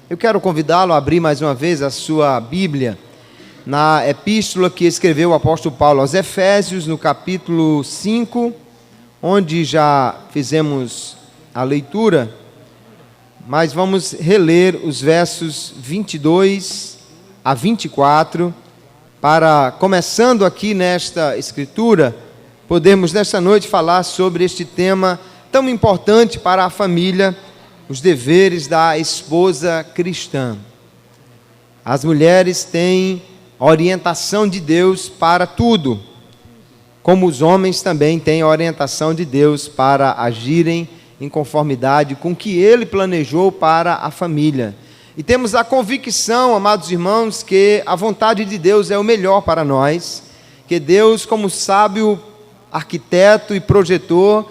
Eu quero convidá-lo a abrir mais uma vez a sua Bíblia na epístola que escreveu o apóstolo Paulo aos Efésios, no capítulo 5, onde já fizemos a leitura, mas vamos reler os versos 22 a 24, para, começando aqui nesta escritura, podermos nesta noite falar sobre este tema tão importante para a família, os deveres da esposa cristã. As mulheres têm orientação de Deus para tudo, como os homens também têm a orientação de Deus para agirem em conformidade com o que Ele planejou para a família. E temos a convicção, amados irmãos, que a vontade de Deus é o melhor para nós, que Deus, como sábio arquiteto e projetor,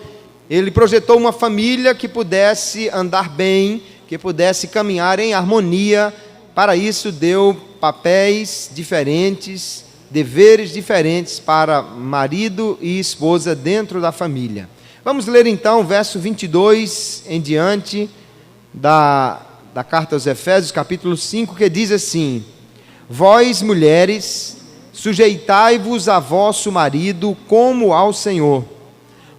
Ele projetou uma família que pudesse andar bem, que pudesse caminhar em harmonia. Para isso deu papéis diferentes, deveres diferentes para marido e esposa dentro da família. Vamos ler então o verso 22 em diante da carta aos Efésios, capítulo 5, que diz assim: Vós, mulheres, sujeitai-vos a vosso marido como ao Senhor,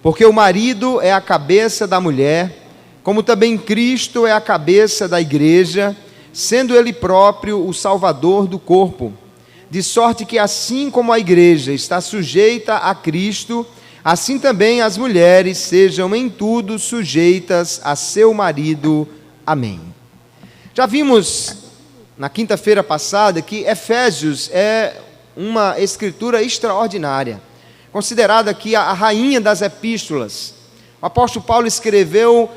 porque o marido é a cabeça da mulher, como também Cristo é a cabeça da igreja, sendo Ele próprio o Salvador do corpo. De sorte que assim como a igreja está sujeita a Cristo, assim também as mulheres sejam em tudo sujeitas a seu marido. Amém. Já vimos na quinta-feira passada que Efésios é uma escritura extraordinária, considerada aqui a rainha das epístolas. O apóstolo Paulo escreveu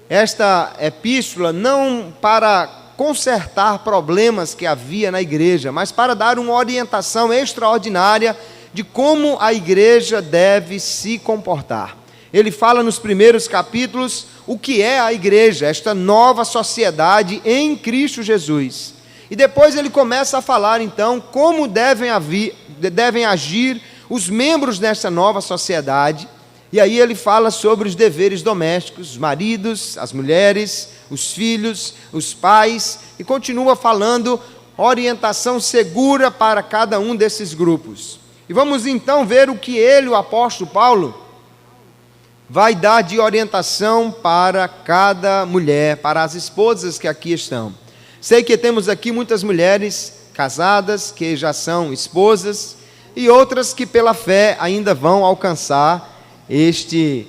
esta epístola não para consertar problemas que havia na igreja, mas para dar uma orientação extraordinária de como a igreja deve se comportar. Ele fala nos primeiros capítulos o que é a igreja, esta nova sociedade em Cristo Jesus. E depois ele começa a falar então como devem agir os membros dessa nova sociedade. E aí ele fala sobre os deveres domésticos, os maridos, as mulheres, os filhos, os pais, e continua falando orientação segura para cada um desses grupos. E vamos então ver o que ele, o apóstolo Paulo, vai dar de orientação para cada mulher, para as esposas que aqui estão. Sei que temos aqui muitas mulheres casadas, que já são esposas, e outras que pela fé ainda vão alcançar este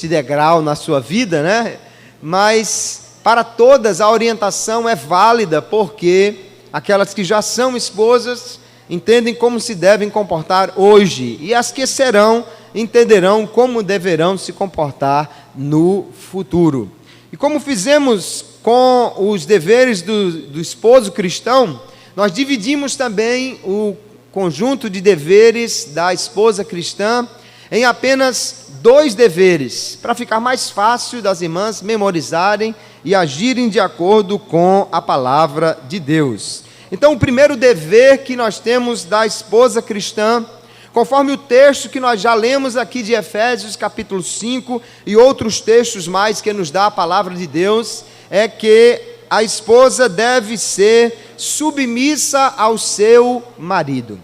degrau na sua vida, né? Mas para todas a orientação é válida, porque aquelas que já são esposas entendem como se devem comportar hoje, e as que serão entenderão como deverão se comportar no futuro. E como fizemos com os deveres do esposo cristão, nós dividimos também o conjunto de deveres da esposa cristã em apenas 2 deveres, para ficar mais fácil das irmãs memorizarem e agirem de acordo com a palavra de Deus. Então, o primeiro dever que nós temos da esposa cristã, conforme o texto que nós já lemos aqui de Efésios, capítulo 5, e outros textos mais que nos dá a palavra de Deus, é que a esposa deve ser submissa ao seu marido.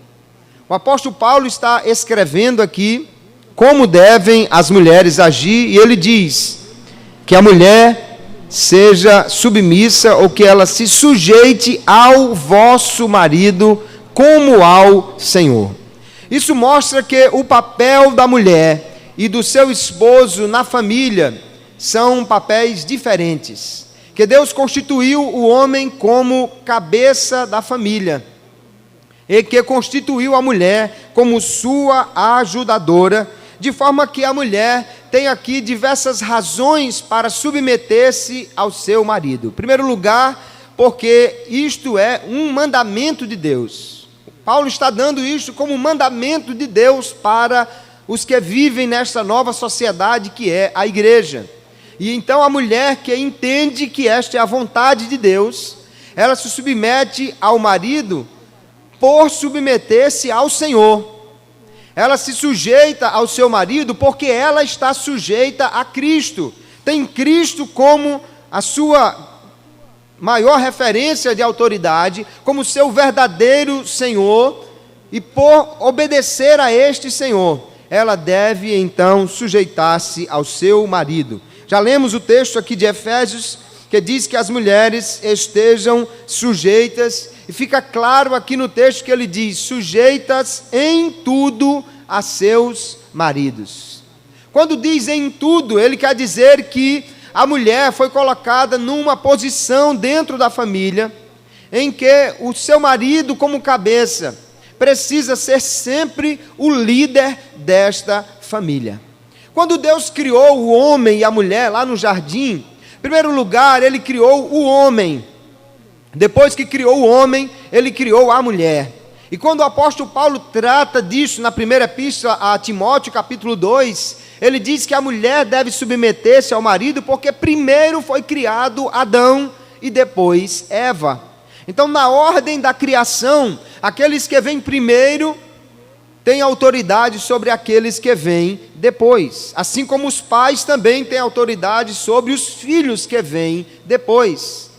O apóstolo Paulo está escrevendo aqui como devem as mulheres agir, e ele diz que a mulher seja submissa, ou que ela se sujeite ao vosso marido como ao Senhor. Isso mostra que o papel da mulher e do seu esposo na família são papéis diferentes, que Deus constituiu o homem como cabeça da família, e que constituiu a mulher como sua ajudadora, de forma que a mulher tem aqui diversas razões para submeter-se ao seu marido. Em primeiro lugar, porque isto é um mandamento de Deus. Paulo está dando isto como um mandamento de Deus para os que vivem nesta nova sociedade que é a igreja. E então a mulher que entende que esta é a vontade de Deus, ela se submete ao marido por submeter-se ao Senhor. Ela se sujeita ao seu marido porque ela está sujeita a Cristo. Tem Cristo como a sua maior referência de autoridade, como seu verdadeiro Senhor, e por obedecer a este Senhor, ela deve então sujeitar-se ao seu marido. Já lemos o texto aqui de Efésios, que diz que as mulheres estejam sujeitas, e fica claro aqui no texto que ele diz, sujeitas em tudo a seus maridos. Quando diz em tudo, ele quer dizer que a mulher foi colocada numa posição dentro da família, em que o seu marido, como cabeça, precisa ser sempre o líder desta família. Quando Deus criou o homem e a mulher lá no jardim, em primeiro lugar, ele criou o homem. Depois que criou o homem, ele criou a mulher. E quando o apóstolo Paulo trata disso na primeira epístola a Timóteo, capítulo 2, ele diz que a mulher deve submeter-se ao marido, porque primeiro foi criado Adão e depois Eva. Então, na ordem da criação, aqueles que vêm primeiro têm autoridade sobre aqueles que vêm depois. Assim como os pais também têm autoridade sobre os filhos que vêm depois.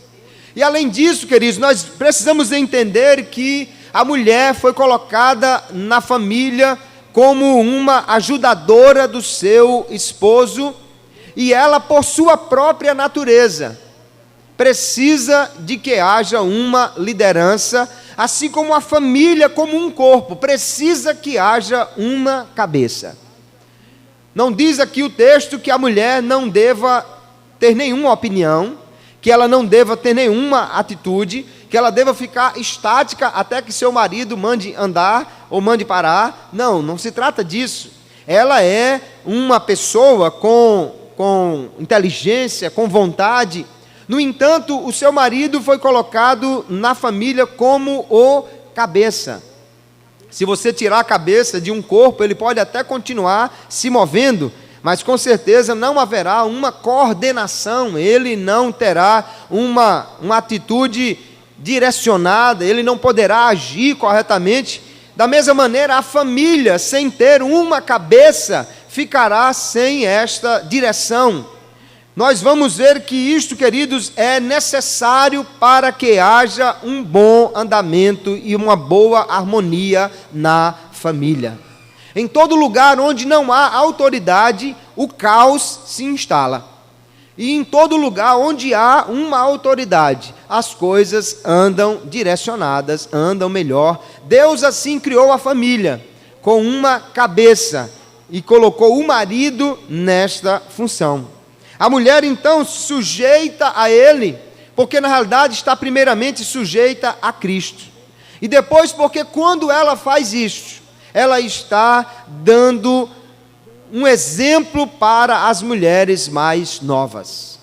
E além disso, queridos, nós precisamos entender que a mulher foi colocada na família como uma ajudadora do seu esposo, e ela, por sua própria natureza, precisa de que haja uma liderança, assim como a família, como um corpo, precisa que haja uma cabeça. Não diz aqui o texto que a mulher não deva ter nenhuma opinião, que ela não deva ter nenhuma atitude, que ela deva ficar estática até que seu marido mande andar ou mande parar. Não, não se trata disso. Ela é uma pessoa com inteligência, com vontade. No entanto, o seu marido foi colocado na família como o cabeça. Se você tirar a cabeça de um corpo, ele pode até continuar se movendo, mas com certeza não haverá uma coordenação, ele não terá uma atitude direcionada, ele não poderá agir corretamente. Da mesma maneira, a família, sem ter uma cabeça, ficará sem esta direção. Nós vamos ver que isto, queridos, é necessário para que haja um bom andamento e uma boa harmonia na família. Em todo lugar onde não há autoridade, o caos se instala. E em todo lugar onde há uma autoridade, as coisas andam direcionadas, andam melhor. Deus assim criou a família, com uma cabeça, e colocou o marido nesta função. A mulher então sujeita a ele, porque na realidade está primeiramente sujeita a Cristo. E depois porque quando ela faz isso, ela está dando um exemplo para as mulheres mais novas,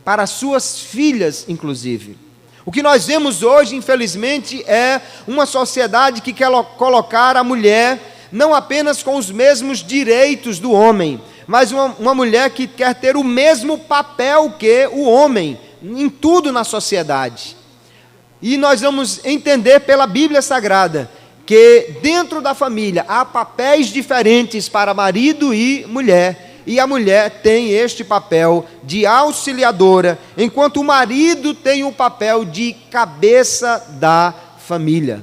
para suas filhas inclusive. O que nós vemos hoje, infelizmente, é uma sociedade que quer colocar a mulher não apenas com os mesmos direitos do homem, mas uma mulher que quer ter o mesmo papel que o homem, em tudo na sociedade. E nós vamos entender pela Bíblia Sagrada, que dentro da família há papéis diferentes para marido e mulher, e a mulher tem este papel de auxiliadora, enquanto o marido tem o papel de cabeça da família.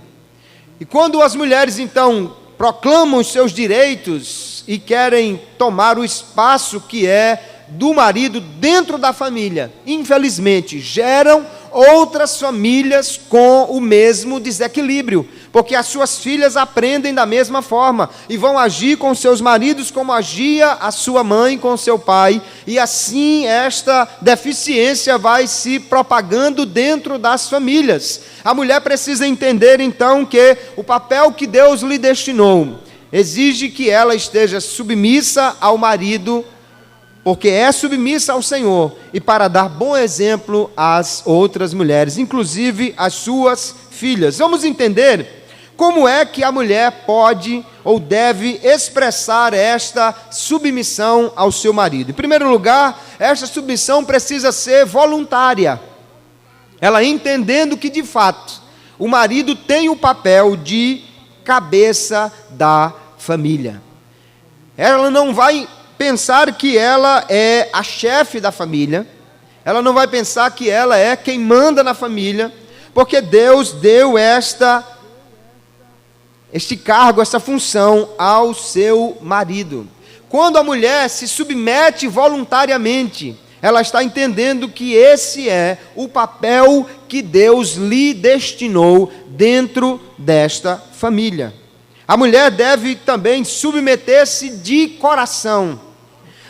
E quando as mulheres então proclamam os seus direitos e querem tomar o espaço que é do marido dentro da família, infelizmente geram outras famílias com o mesmo desequilíbrio, porque as suas filhas aprendem da mesma forma e vão agir com seus maridos como agia a sua mãe com seu pai, e assim esta deficiência vai se propagando dentro das famílias. A mulher precisa entender então que o papel que Deus lhe destinou exige que ela esteja submissa ao marido, porque é submissa ao Senhor, e para dar bom exemplo às outras mulheres, inclusive às suas filhas. Vamos entender como é que a mulher pode ou deve expressar esta submissão ao seu marido. Em primeiro lugar, esta submissão precisa ser voluntária. Ela entendendo que, de fato, o marido tem o papel de cabeça da família. Ela não vai pensar que ela é a chefe da família, ela não vai pensar que ela é quem manda na família, porque Deus deu este cargo, essa função ao seu marido. Quando a mulher se submete voluntariamente, ela está entendendo que esse é o papel que Deus lhe destinou dentro desta família. A mulher deve também submeter-se de coração,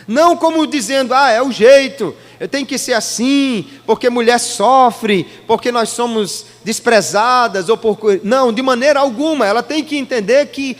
não como dizendo, é o jeito, eu tenho que ser assim, porque mulher sofre, porque nós somos desprezadas, não, de maneira alguma. Ela tem que entender que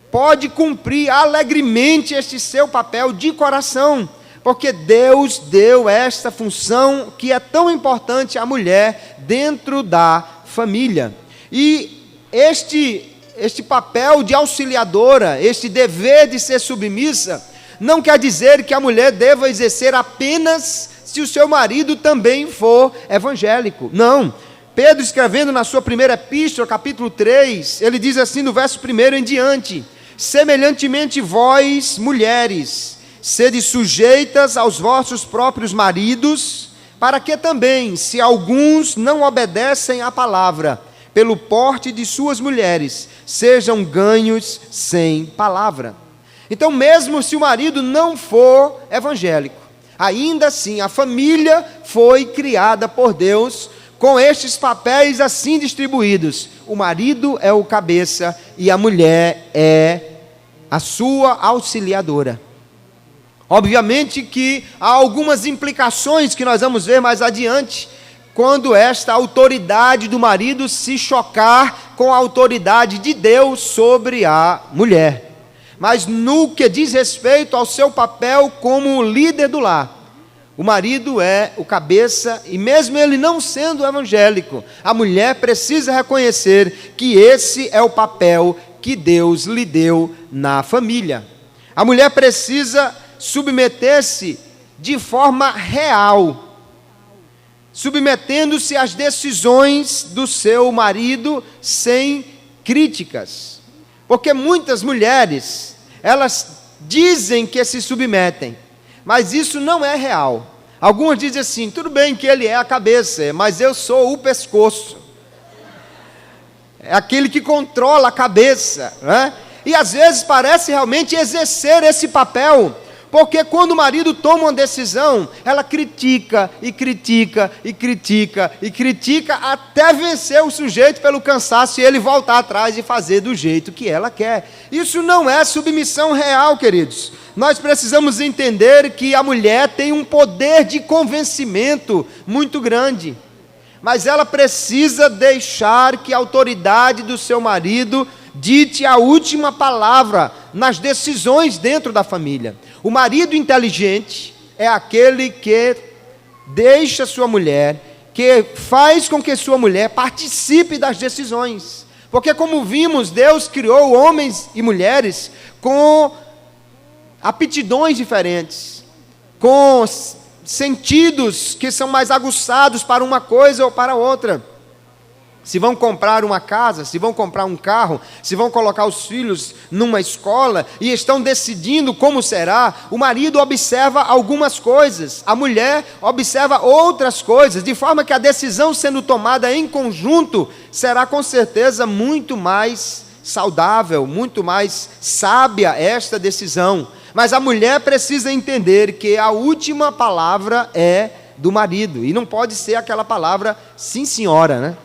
pode cumprir alegremente este seu papel de coração, porque Deus deu esta função que é tão importante à mulher dentro da família. E este papel de auxiliadora, este dever de ser submissa, não quer dizer que a mulher deva exercer apenas se o seu marido também for evangélico. Não. Pedro, escrevendo na sua primeira epístola, capítulo 3, ele diz assim no verso 1 em diante: semelhantemente vós, mulheres, sede sujeitas aos vossos próprios maridos, para que também, se alguns não obedecem à palavra, pelo porte de suas mulheres, sejam ganhos sem palavra. Então, mesmo se o marido não for evangélico, ainda assim a família foi criada por Deus com estes papéis assim distribuídos. O marido é o cabeça e a mulher é a sua auxiliadora. Obviamente que há algumas implicações que nós vamos ver mais adiante, quando esta autoridade do marido se chocar com a autoridade de Deus sobre a mulher. Mas no que diz respeito ao seu papel como líder do lar, o marido é o cabeça, e mesmo ele não sendo evangélico, a mulher precisa reconhecer que esse é o papel que Deus lhe deu na família. A mulher precisa submeter-se de forma real, submetendo-se às decisões do seu marido sem críticas. Porque muitas mulheres, elas dizem que se submetem, mas isso não é real. Algumas dizem assim, tudo bem que ele é a cabeça, mas eu sou o pescoço. É aquele que controla a cabeça, né? E às vezes parece realmente exercer esse papel, porque quando o marido toma uma decisão, ela critica, e critica, e critica, e critica, até vencer o sujeito pelo cansaço e ele voltar atrás e fazer do jeito que ela quer. Isso não é submissão real, queridos. Nós precisamos entender que a mulher tem um poder de convencimento muito grande, mas ela precisa deixar que a autoridade do seu marido dite a última palavra nas decisões dentro da família. O marido inteligente é aquele que deixa sua mulher, que faz com que sua mulher participe das decisões. Porque, como vimos, Deus criou homens e mulheres com aptidões diferentes, com sentidos que são mais aguçados para uma coisa ou para outra. Se vão comprar uma casa, se vão comprar um carro, se vão colocar os filhos numa escola e estão decidindo como será, o marido observa algumas coisas, a mulher observa outras coisas, de forma que a decisão sendo tomada em conjunto será com certeza muito mais saudável, muito mais sábia esta decisão. Mas a mulher precisa entender que a última palavra é do marido, e não pode ser aquela palavra sim senhora, né?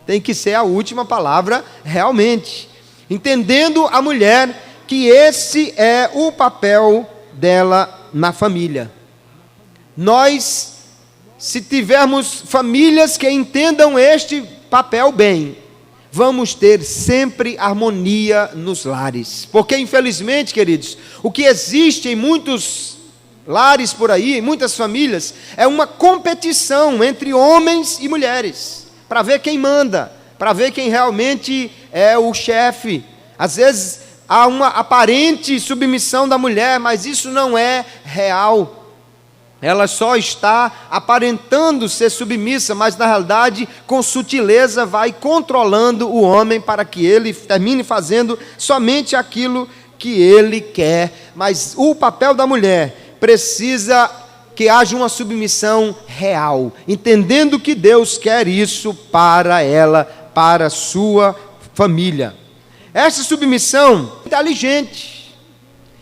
Tem que ser a última palavra realmente. Entendendo a mulher que esse é o papel dela na família. Nós, se tivermos famílias que entendam este papel bem, vamos ter sempre harmonia nos lares. Porque, infelizmente, queridos, o que existe em muitos lares por aí, em muitas famílias, é uma competição entre homens e mulheres, para ver quem manda, para ver quem realmente é o chefe. Às vezes há uma aparente submissão da mulher, mas isso não é real. Ela só está aparentando ser submissa, mas na realidade, com sutileza, vai controlando o homem para que ele termine fazendo somente aquilo que ele quer. Mas o papel da mulher precisa que haja uma submissão real, entendendo que Deus quer isso para ela, para a sua família. Essa submissão inteligente,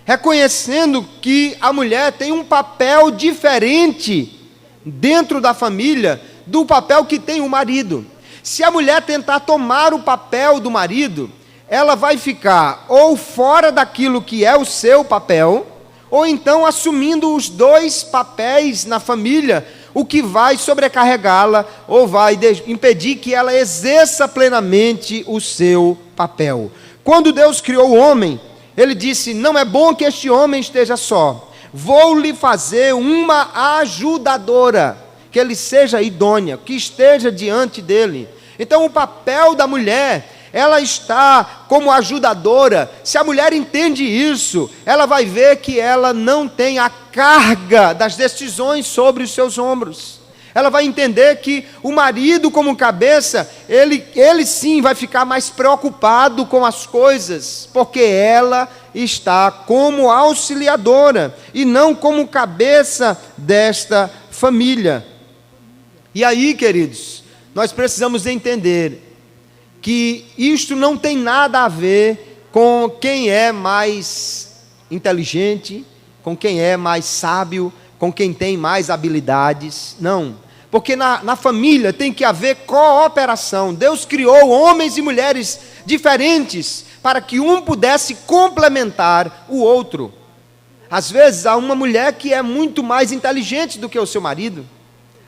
reconhecendo que a mulher tem um papel diferente dentro da família do papel que tem o marido. Se a mulher tentar tomar o papel do marido, ela vai ficar ou fora daquilo que é o seu papel, ou então assumindo os dois papéis na família, o que vai sobrecarregá-la ou vai impedir que ela exerça plenamente o seu papel. Quando Deus criou o homem, Ele disse: não é bom que este homem esteja só, vou lhe fazer uma ajudadora, que ele seja idônea, que esteja diante dele. Então o papel da mulher, ela está como ajudadora. Se a mulher entende isso, ela vai ver que ela não tem a carga das decisões sobre os seus ombros. Ela vai entender que o marido como cabeça, ele sim vai ficar mais preocupado com as coisas, porque ela está como auxiliadora e não como cabeça desta família. E aí, queridos, nós precisamos entender que isto não tem nada a ver com quem é mais inteligente, com quem é mais sábio, com quem tem mais habilidades. Não, porque na família tem que haver cooperação. Deus criou homens e mulheres diferentes para que um pudesse complementar o outro. Às vezes há uma mulher que é muito mais inteligente do que o seu marido.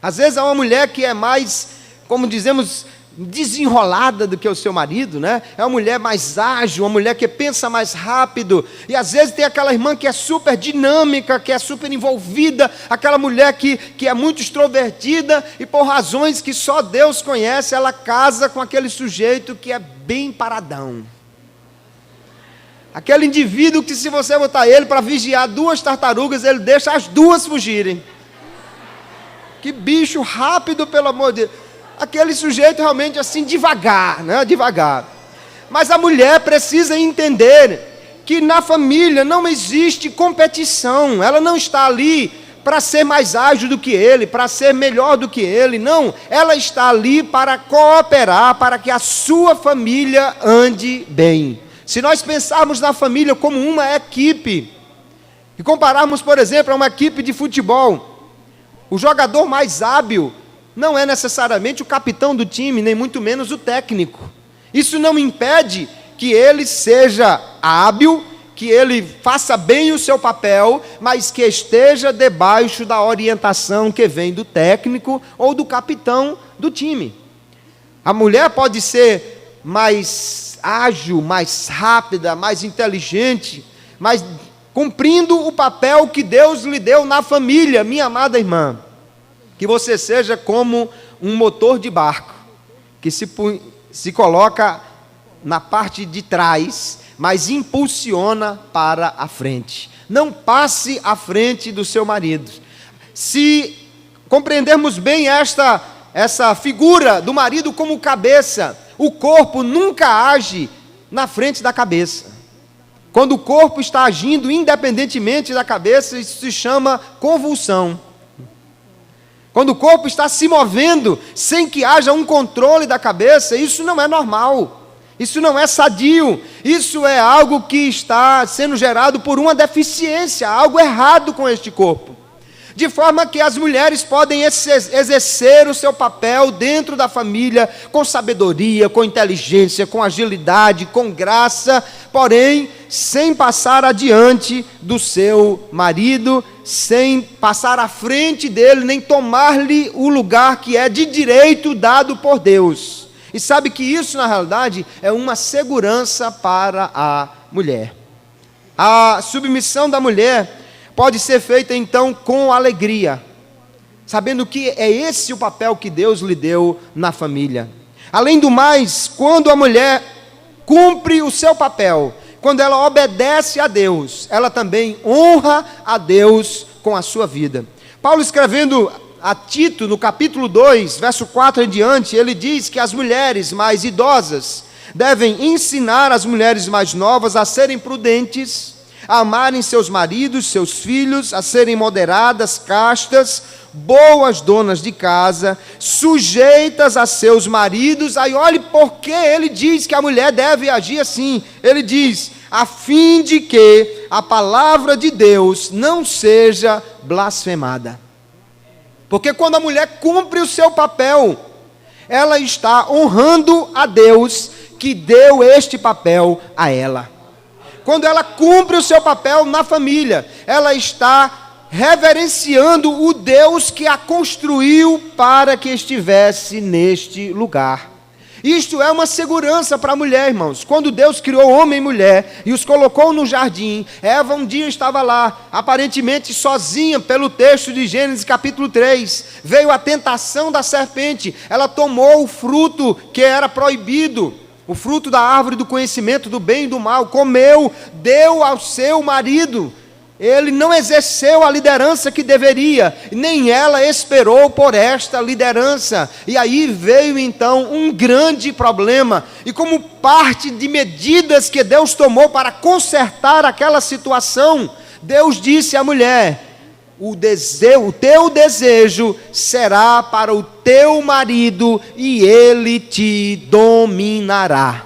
Às vezes há uma mulher que é mais, como dizemos, desenrolada do que o seu marido, né? É uma mulher mais ágil, uma mulher que pensa mais rápido. E às vezes tem aquela irmã que é super dinâmica, que é super envolvida, aquela mulher que é muito extrovertida, e por razões que só Deus conhece, ela casa com aquele sujeito que é bem paradão. Aquele indivíduo que, se você botar ele para vigiar 2 tartarugas, ele deixa as 2 fugirem. Que bicho rápido, pelo amor de Deus. Aquele sujeito realmente assim, devagar, né? Devagar. Mas a mulher precisa entender que na família não existe competição. Ela não está ali para ser mais ágil do que ele, para ser melhor do que ele. Não, ela está ali para cooperar, para que a sua família ande bem. Se nós pensarmos na família como uma equipe, e compararmos, por exemplo, a uma equipe de futebol, o jogador mais hábil não é necessariamente o capitão do time, nem muito menos o técnico. Isso não impede que ele seja hábil, que ele faça bem o seu papel, mas que esteja debaixo da orientação que vem do técnico ou do capitão do time. A mulher pode ser mais ágil, mais rápida, mais inteligente, mas cumprindo o papel que Deus lhe deu na família, minha amada irmã. Que você seja como um motor de barco, que se coloca na parte de trás, mas impulsiona para a frente. Não passe à frente do seu marido. Se compreendermos bem essa figura do marido como cabeça, o corpo nunca age na frente da cabeça. Quando o corpo está agindo independentemente da cabeça, isso se chama convulsão. Quando o corpo está se movendo sem que haja um controle da cabeça, isso não é normal, isso não é sadio, isso é algo que está sendo gerado por uma deficiência, algo errado com este corpo. De forma que as mulheres podem exercer o seu papel dentro da família com sabedoria, com inteligência, com agilidade, com graça, porém sem passar adiante do seu marido, sem passar à frente dele, nem tomar-lhe o lugar que é de direito dado por Deus. E sabe que isso, na realidade, é uma segurança para a mulher. A submissão da mulher pode ser feita, então, com alegria, sabendo que é esse o papel que Deus lhe deu na família. Além do mais, quando a mulher cumpre o seu papel, quando ela obedece a Deus, ela também honra a Deus com a sua vida. Paulo, escrevendo a Tito, no capítulo 2, verso 4 em diante, ele diz que as mulheres mais idosas devem ensinar as mulheres mais novas a serem prudentes, a amarem seus maridos, seus filhos, a serem moderadas, castas, boas donas de casa, sujeitas a seus maridos. Aí olhe porque ele diz que a mulher deve agir assim. Ele diz, a fim de que a palavra de Deus não seja blasfemada. Porque quando a mulher cumpre o seu papel, ela está honrando a Deus que deu este papel a ela. Quando ela cumpre o seu papel na família, ela está reverenciando o Deus que a construiu para que estivesse neste lugar. Isto é uma segurança para a mulher, irmãos. Quando Deus criou homem e mulher e os colocou no jardim, Eva um dia estava lá, aparentemente sozinha, pelo texto de Gênesis capítulo 3. Veio a tentação da serpente, ela tomou o fruto que era proibido, o fruto da árvore do conhecimento do bem e do mal, comeu, deu ao seu marido. Ele não exerceu a liderança que deveria, nem ela esperou por esta liderança. E aí veio então um grande problema. E como parte de medidas que Deus tomou para consertar aquela situação, Deus disse à mulher: o teu desejo será para o teu marido e ele te dominará.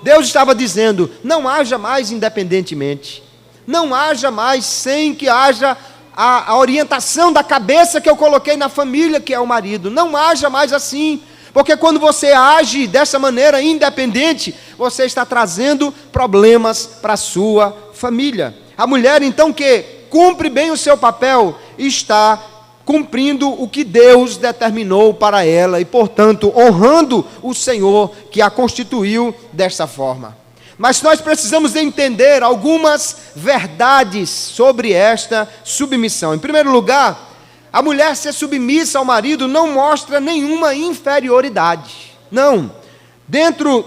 Deus estava dizendo, não haja mais independentemente. Não haja mais sem que haja a orientação da cabeça que eu coloquei na família, que é o marido. Não haja mais assim, porque quando você age dessa maneira independente, você está trazendo problemas para a sua família. A mulher, então, que cumpre bem o seu papel, está cumprindo o que Deus determinou para ela e, portanto, honrando o Senhor que a constituiu desta forma. Mas nós precisamos entender algumas verdades sobre esta submissão. Em primeiro lugar, a mulher ser submissa ao marido não mostra nenhuma inferioridade. Não. Dentro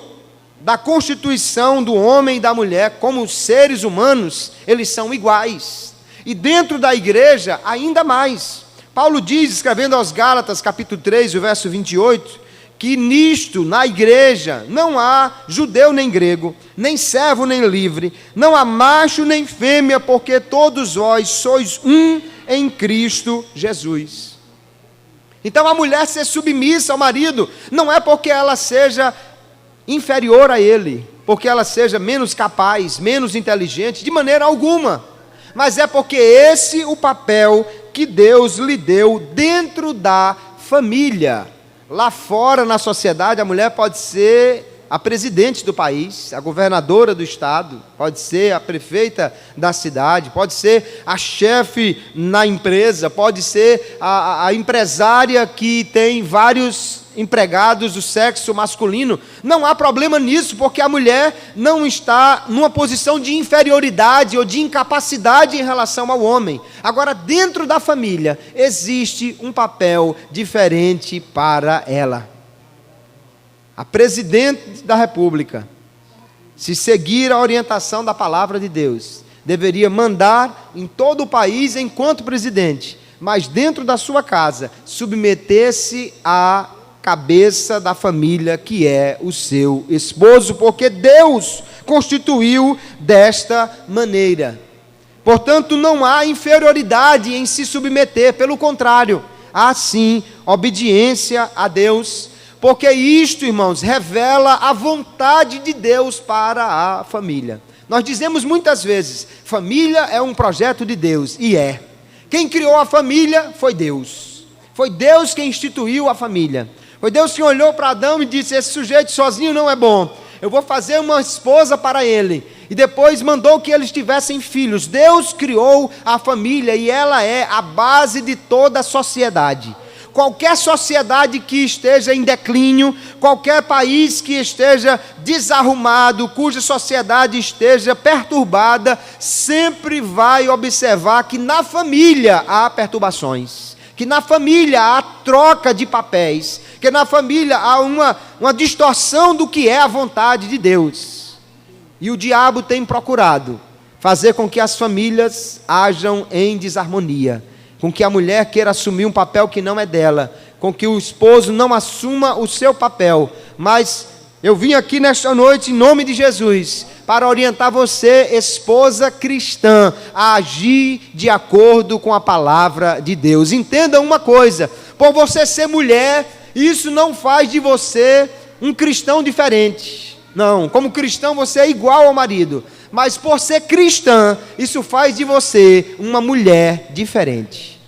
da constituição do homem e da mulher, como seres humanos, eles são iguais. E dentro da igreja, ainda mais. Paulo diz, escrevendo aos Gálatas, capítulo 3, o verso 28, que nisto, na igreja, não há judeu nem grego, nem servo nem livre, não há macho nem fêmea, porque todos vós sois um em Cristo Jesus. Então a mulher ser submissa ao marido, não é porque ela seja inferior a ele, porque ela seja menos capaz, menos inteligente, de maneira alguma, mas é porque esse é o papel que Deus lhe deu dentro da família. Lá fora, na sociedade, a mulher pode ser a presidente do país, a governadora do estado, pode ser a prefeita da cidade, pode ser a chefe na empresa, pode ser a empresária que tem vários empregados do sexo masculino. Não há problema nisso, porque a mulher não está numa posição de inferioridade ou de incapacidade em relação ao homem. Agora, dentro da família, existe um papel diferente para ela. A presidente da República, se seguir a orientação da palavra de Deus, deveria mandar em todo o país enquanto presidente, mas dentro da sua casa, submeter-se à cabeça da família, que é o seu esposo, porque Deus constituiu desta maneira. Portanto, não há inferioridade em se submeter, pelo contrário, há sim obediência a Deus, porque isto, irmãos, revela a vontade de Deus para a família. Nós dizemos muitas vezes, família é um projeto de Deus, e é. Quem criou a família foi Deus. Foi Deus quem instituiu a família. Foi Deus que olhou para Adão e disse, esse sujeito sozinho não é bom, eu vou fazer uma esposa para ele. E depois mandou que eles tivessem filhos. Deus criou a família e ela é a base de toda a sociedade. Qualquer sociedade que esteja em declínio, qualquer país que esteja desarrumado, cuja sociedade esteja perturbada, sempre vai observar que na família há perturbações, que na família há troca de papéis, que na família há uma distorção do que é a vontade de Deus. E o diabo tem procurado fazer com que as famílias hajam em desarmonia, com que a mulher queira assumir um papel que não é dela, com que o esposo não assuma o seu papel. Mas eu vim aqui nesta noite, em nome de Jesus, para orientar você, esposa cristã, a agir de acordo com a palavra de Deus. Entenda uma coisa: por você ser mulher, isso não faz de você um cristão diferente. Não, como cristão você é igual ao marido, mas por ser cristã, isso faz de você uma mulher diferente.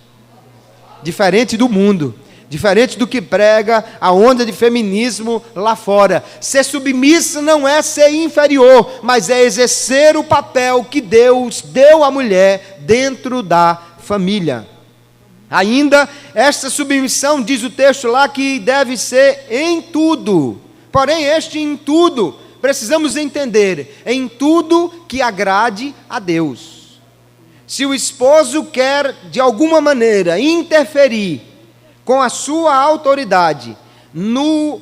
Diferente do mundo, diferente do que prega a onda de feminismo lá fora. Ser submissa não é ser inferior, mas é exercer o papel que Deus deu à mulher dentro da família. Ainda, esta submissão, diz o texto lá, que deve ser em tudo. Porém, este em tudo, precisamos entender, em tudo que agrade a Deus. Se o esposo quer, de alguma maneira, interferir com a sua autoridade no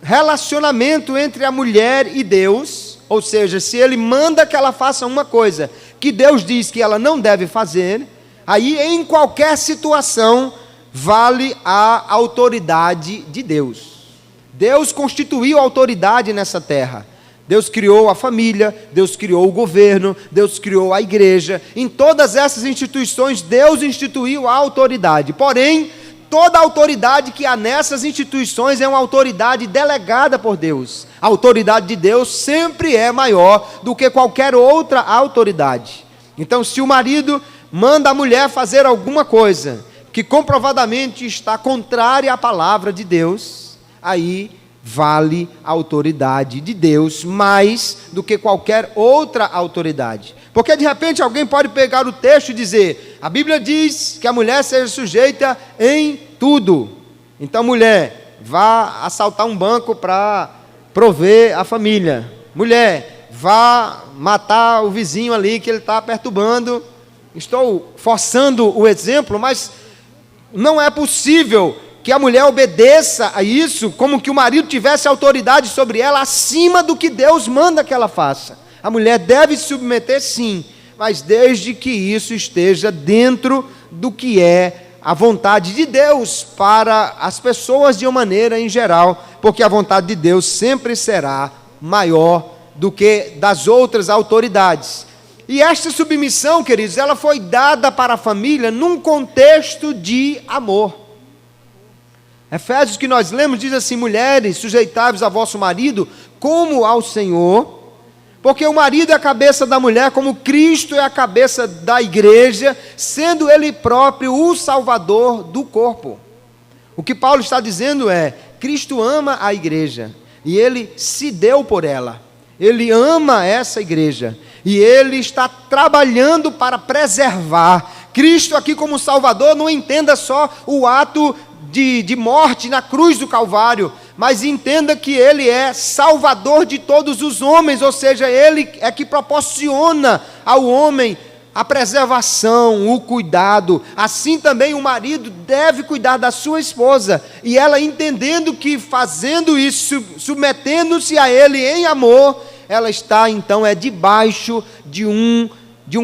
relacionamento entre a mulher e Deus, ou seja, se ele manda que ela faça uma coisa que Deus diz que ela não deve fazer, aí em qualquer situação vale a autoridade de Deus. Deus constituiu autoridade nessa terra. Deus criou a família, Deus criou o governo, Deus criou a igreja. Em todas essas instituições, Deus instituiu a autoridade. Porém, toda a autoridade que há nessas instituições é uma autoridade delegada por Deus. A autoridade de Deus sempre é maior do que qualquer outra autoridade. Então, se o marido manda a mulher fazer alguma coisa que comprovadamente está contrária à palavra de Deus, aí vale a autoridade de Deus mais do que qualquer outra autoridade. Porque de repente alguém pode pegar o texto e dizer: a Bíblia diz que a mulher seja sujeita em tudo. Então, mulher, vá assaltar um banco para prover a família. Mulher, vá matar o vizinho ali que ele está perturbando. Estou forçando o exemplo, mas não é possível que a mulher obedeça a isso como que o marido tivesse autoridade sobre ela acima do que Deus manda que ela faça. A mulher deve se submeter, sim, mas desde que isso esteja dentro do que é a vontade de Deus para as pessoas de uma maneira em geral, porque a vontade de Deus sempre será maior do que das outras autoridades. E esta submissão, queridos, ela foi dada para a família num contexto de amor. Efésios, que nós lemos, diz assim: mulheres, sujeitai-vos a vosso marido como ao Senhor, porque o marido é a cabeça da mulher, como Cristo é a cabeça da igreja, sendo Ele próprio o Salvador do corpo. O que Paulo está dizendo é: Cristo ama a igreja, e Ele se deu por ela. Ele ama essa igreja, e Ele está trabalhando para preservar. Cristo aqui como Salvador, não entenda só o ato de morte na cruz do Calvário, mas entenda que Ele é Salvador de todos os homens, ou seja, Ele é que proporciona ao homem a preservação, o cuidado. Assim também o marido deve cuidar da sua esposa, e ela, entendendo que fazendo isso, submetendo-se a Ele em amor, ela está então debaixo de um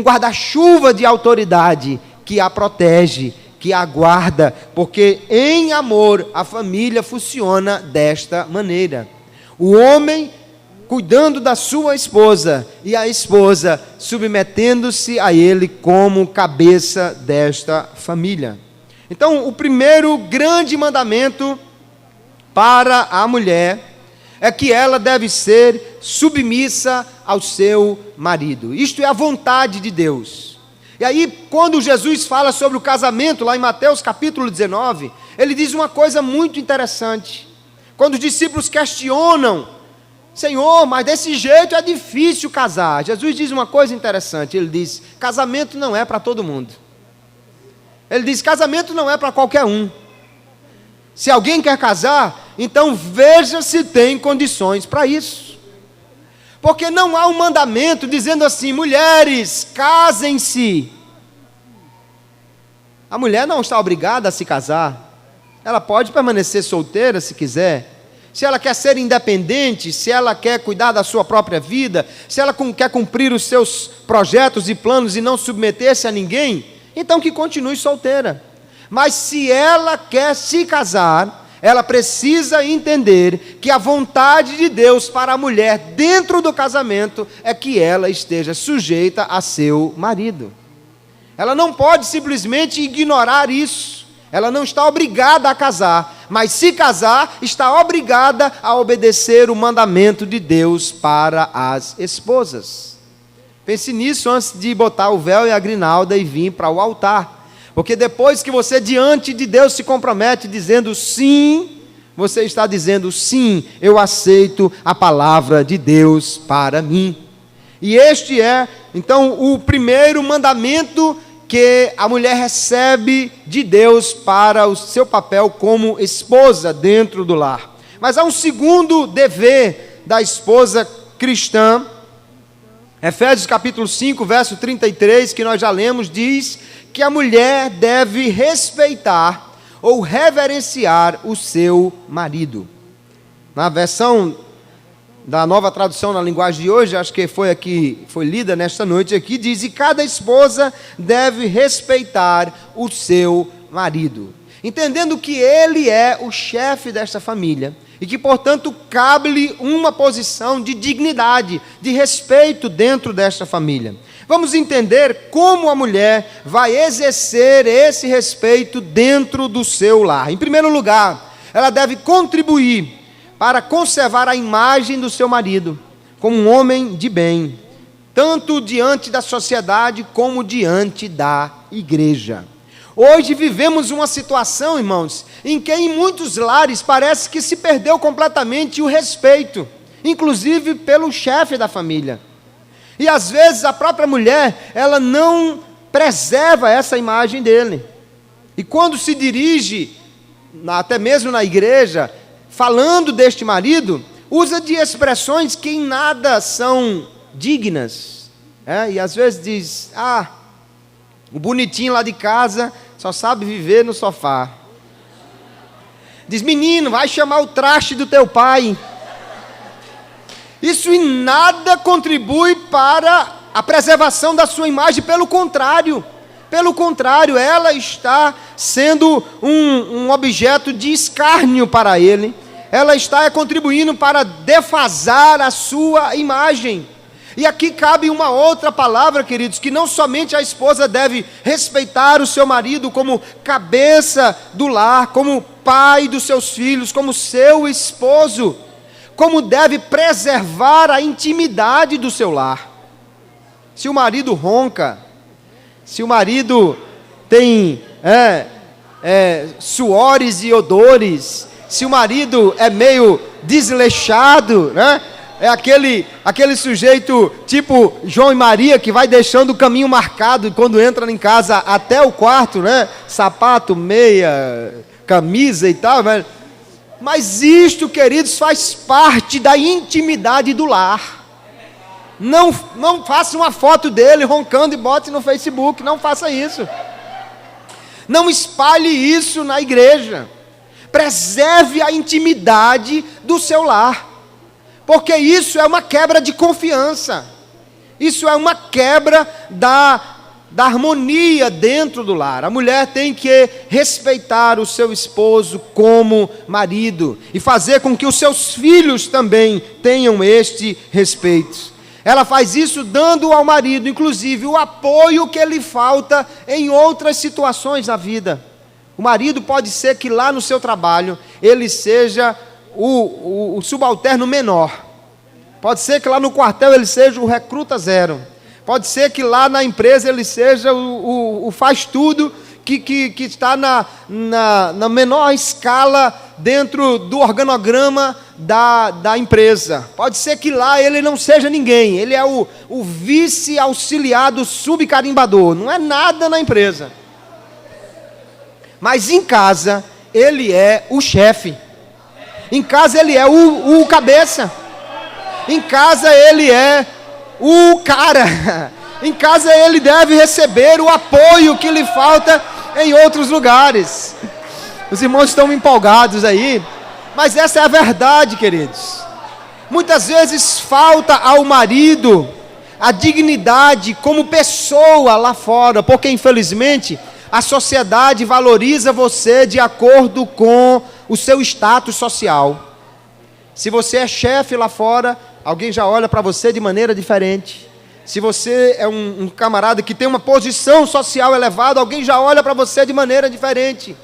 guarda-chuva de autoridade que a protege, que a guarda, porque em amor a família funciona desta maneira. O homem cuidando da sua esposa e a esposa submetendo-se a ele como cabeça desta família. Então, o primeiro grande mandamento para a mulher é que ela deve ser submissa ao seu marido. Isto é a vontade de Deus. E aí, quando Jesus fala sobre o casamento, lá em Mateus capítulo 19, ele diz uma coisa muito interessante. Quando os discípulos questionam: Senhor, mas desse jeito é difícil casar. Jesus diz uma coisa interessante, ele diz: casamento não é para todo mundo. Ele diz: casamento não é para qualquer um. Se alguém quer casar, então veja se tem condições para isso. Porque não há um mandamento dizendo assim: mulheres, casem-se. A mulher não está obrigada a se casar. Ela pode permanecer solteira se quiser. Se ela quer ser independente, se ela quer cuidar da sua própria vida, se ela quer cumprir os seus projetos e planos e não submeter-se a ninguém, então que continue solteira. Mas se ela quer se casar, ela precisa entender que a vontade de Deus para a mulher dentro do casamento é que ela esteja sujeita a seu marido. Ela não pode simplesmente ignorar isso. Ela não está obrigada a casar, mas se casar, está obrigada a obedecer o mandamento de Deus para as esposas. Pense nisso antes de botar o véu e a grinalda e vir para o altar. Porque depois que você diante de Deus se compromete dizendo sim, você está dizendo sim, eu aceito a palavra de Deus para mim. E este é, então, o primeiro mandamento que a mulher recebe de Deus para o seu papel como esposa dentro do lar. Mas há um segundo dever da esposa cristã. Efésios capítulo 5, verso 33, que nós já lemos, diz que a mulher deve respeitar ou reverenciar o seu marido. Na versão da Nova Tradução na linguagem de hoje, acho que foi lida nesta noite aqui, diz: e cada esposa deve respeitar o seu marido, entendendo que ele é o chefe desta família, e que, portanto, cabe-lhe uma posição de dignidade, de respeito dentro desta família. Vamos entender como a mulher vai exercer esse respeito dentro do seu lar. Em primeiro lugar, ela deve contribuir para conservar a imagem do seu marido como um homem de bem, tanto diante da sociedade como diante da igreja. Hoje vivemos uma situação, irmãos, em que em muitos lares parece que se perdeu completamente o respeito, inclusive pelo chefe da família. E às vezes a própria mulher, ela não preserva essa imagem dele. E quando se dirige, até mesmo na igreja, falando deste marido, usa de expressões que em nada são dignas. E às vezes diz: o bonitinho lá de casa só sabe viver no sofá. Diz: menino, vai chamar o traste do teu pai. Isso em nada contribui para a preservação da sua imagem, pelo contrário, ela está sendo um objeto de escárnio para ele, ela está contribuindo para defasar a sua imagem. E aqui cabe uma outra palavra, queridos, que não somente a esposa deve respeitar o seu marido como cabeça do lar, como pai dos seus filhos, como seu esposo, como deve preservar a intimidade do seu lar. Se o marido ronca, se o marido tem suores e odores, se o marido é meio desleixado, é aquele sujeito tipo João e Maria, que vai deixando o caminho marcado quando entra em casa até o quarto, sapato, meia, camisa e tal, mas isto, queridos, faz parte da intimidade do lar. Não faça uma foto dele roncando e bote no Facebook, não faça isso. Não espalhe isso na igreja. Preserve a intimidade do seu lar, porque isso é uma quebra de confiança, isso é uma quebra da harmonia dentro do lar. A mulher tem que respeitar o seu esposo como marido, e fazer com que os seus filhos também tenham este respeito. Ela faz isso dando ao marido, inclusive, o apoio que lhe falta em outras situações na vida. O marido pode ser que lá no seu trabalho ele seja o subalterno menor. Pode ser que lá no quartel ele seja o recruta zero. Pode ser que lá na empresa ele seja o faz tudo que está na menor escala dentro do organograma da empresa. Pode ser que lá ele não seja ninguém. Ele é o vice-auxiliar do subcarimbador. Não é nada na empresa. Mas em casa, ele é o chefe. Em casa, ele é o cabeça. Em casa, ele é o cara. Em casa, ele deve receber o apoio que lhe falta em outros lugares. Os irmãos estão empolgados aí, mas essa é a verdade, queridos. Muitas vezes falta ao marido a dignidade como pessoa lá fora, porque infelizmente A sociedade valoriza você de acordo com o seu status social. Se você é chefe lá fora, alguém já olha para você de maneira diferente. Se você é um camarada que tem uma posição social elevada, alguém já olha para você de maneira diferente.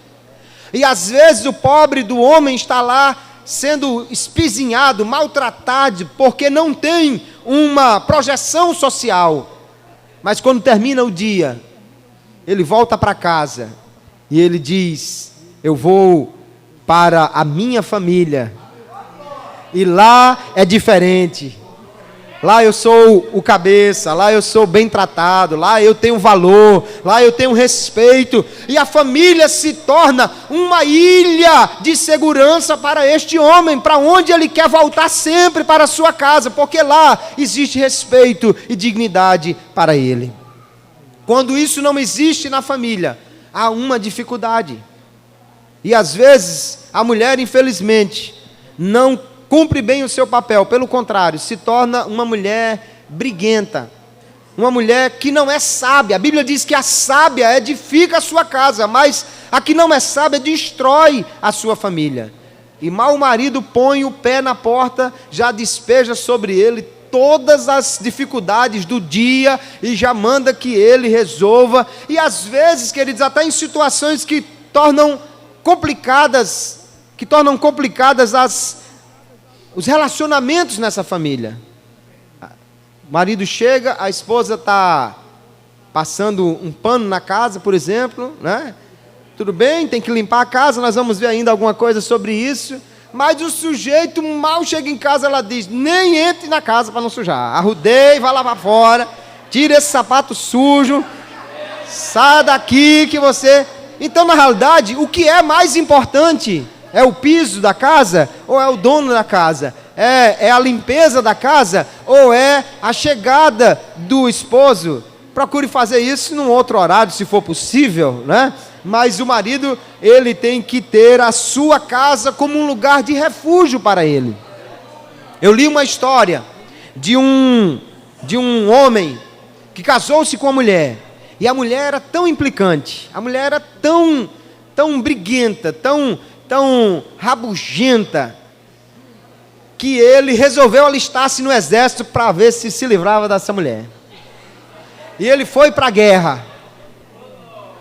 E às vezes o pobre do homem está lá sendo espizinhado, maltratado, porque não tem uma projeção social. Mas quando termina o dia, ele volta para casa e ele diz: eu vou para a minha família. E lá é diferente. Lá eu sou o cabeça, lá eu sou bem tratado, lá eu tenho valor, lá eu tenho respeito. E a família se torna uma ilha de segurança para este homem, para onde ele quer voltar sempre, para a sua casa, porque lá existe respeito e dignidade para ele. Quando isso não existe na família, há uma dificuldade. E às vezes a mulher, infelizmente, não cumpre bem o seu papel, pelo contrário, se torna uma mulher briguenta, uma mulher que não é sábia. A Bíblia diz que a sábia edifica a sua casa, mas a que não é sábia destrói a sua família. E mal o marido põe o pé na porta, já despeja sobre ele todas as dificuldades do dia e já manda que ele resolva. E às vezes, queridos, até em situações que tornam complicadas os relacionamentos nessa família. O marido chega, a esposa está passando um pano na casa, por exemplo, né? Tudo bem, tem que limpar a casa, nós vamos ver ainda alguma coisa sobre isso. Mas o sujeito mal chega em casa, ela diz: nem entre na casa para não sujar. Arrudei, vai lá para fora, tira esse sapato sujo, sai daqui que você... Então, na realidade, o que é mais importante? É o piso da casa ou é o dono da casa? É a limpeza da casa ou é a chegada do esposo? Procure fazer isso num outro horário, se for possível, né? Mas o marido, ele tem que ter a sua casa como um lugar de refúgio para ele. Eu li uma história de um homem que casou-se com uma mulher. E a mulher era tão implicante, a mulher era tão briguenta, tão rabugenta, que ele resolveu alistar-se no exército para ver se livrava dessa mulher. E ele foi para a guerra,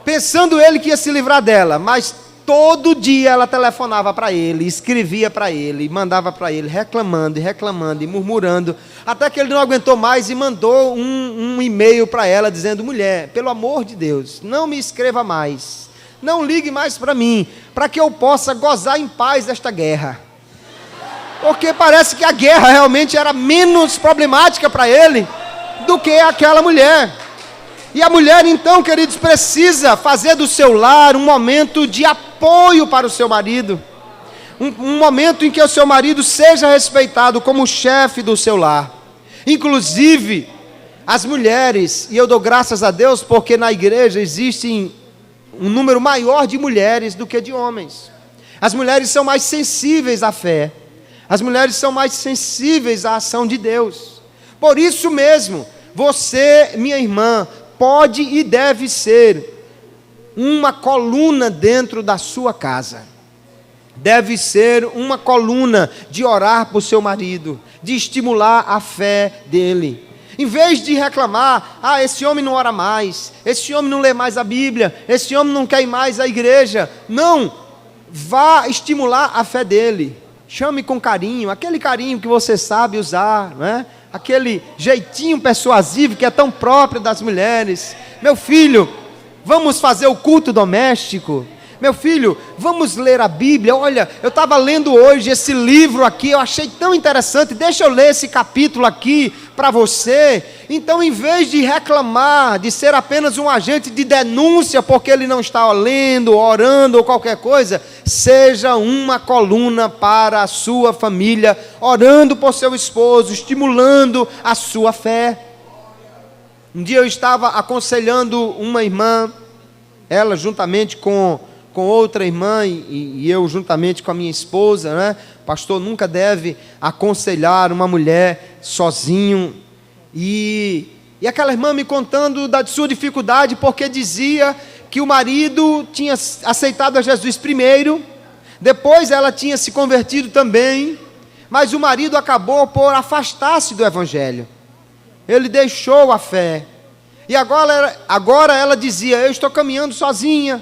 pensando ele que ia se livrar dela, mas todo dia ela telefonava para ele, escrevia para ele, mandava para ele, reclamando e murmurando, até que ele não aguentou mais e mandou um e-mail para ela dizendo: mulher, pelo amor de Deus, não me escreva mais, não ligue mais para mim, para que eu possa gozar em paz desta guerra. Porque parece que a guerra realmente era menos problemática para ele do que aquela mulher. E a mulher, então, queridos, precisa fazer do seu lar um momento de apoio para o seu marido. Um momento em que o seu marido seja respeitado como chefe do seu lar. Inclusive, as mulheres, e eu dou graças a Deus porque na igreja existem um número maior de mulheres do que de homens. As mulheres são mais sensíveis à fé. As mulheres são mais sensíveis à ação de Deus. Por isso mesmo, você, minha irmã, pode e deve ser uma coluna dentro da sua casa. Deve ser uma coluna de orar por seu marido, de estimular a fé dele. Em vez de reclamar: esse homem não ora mais, esse homem não lê mais a Bíblia, esse homem não quer ir mais à igreja. Não, vá estimular a fé dele. Chame com carinho, aquele carinho que você sabe usar, não é? Aquele jeitinho persuasivo que é tão próprio das mulheres. Meu filho, vamos fazer o culto doméstico. Meu filho, vamos ler a Bíblia. Olha, eu estava lendo hoje esse livro aqui, eu achei tão interessante, deixa eu ler esse capítulo aqui para você. Então, em vez de reclamar, de ser apenas um agente de denúncia, porque ele não está lendo, orando ou qualquer coisa, seja uma coluna para a sua família, orando por seu esposo, estimulando a sua fé. Um dia eu estava aconselhando uma irmã, ela juntamente com outra irmã e eu juntamente com a minha esposa, né? O pastor nunca deve aconselhar uma mulher sozinho. E aquela irmã me contando da sua dificuldade, porque dizia que o marido tinha aceitado a Jesus primeiro, depois ela tinha se convertido também, mas o marido acabou por afastar-se do Evangelho. Ele deixou a fé. E agora ela dizia: eu estou caminhando sozinha,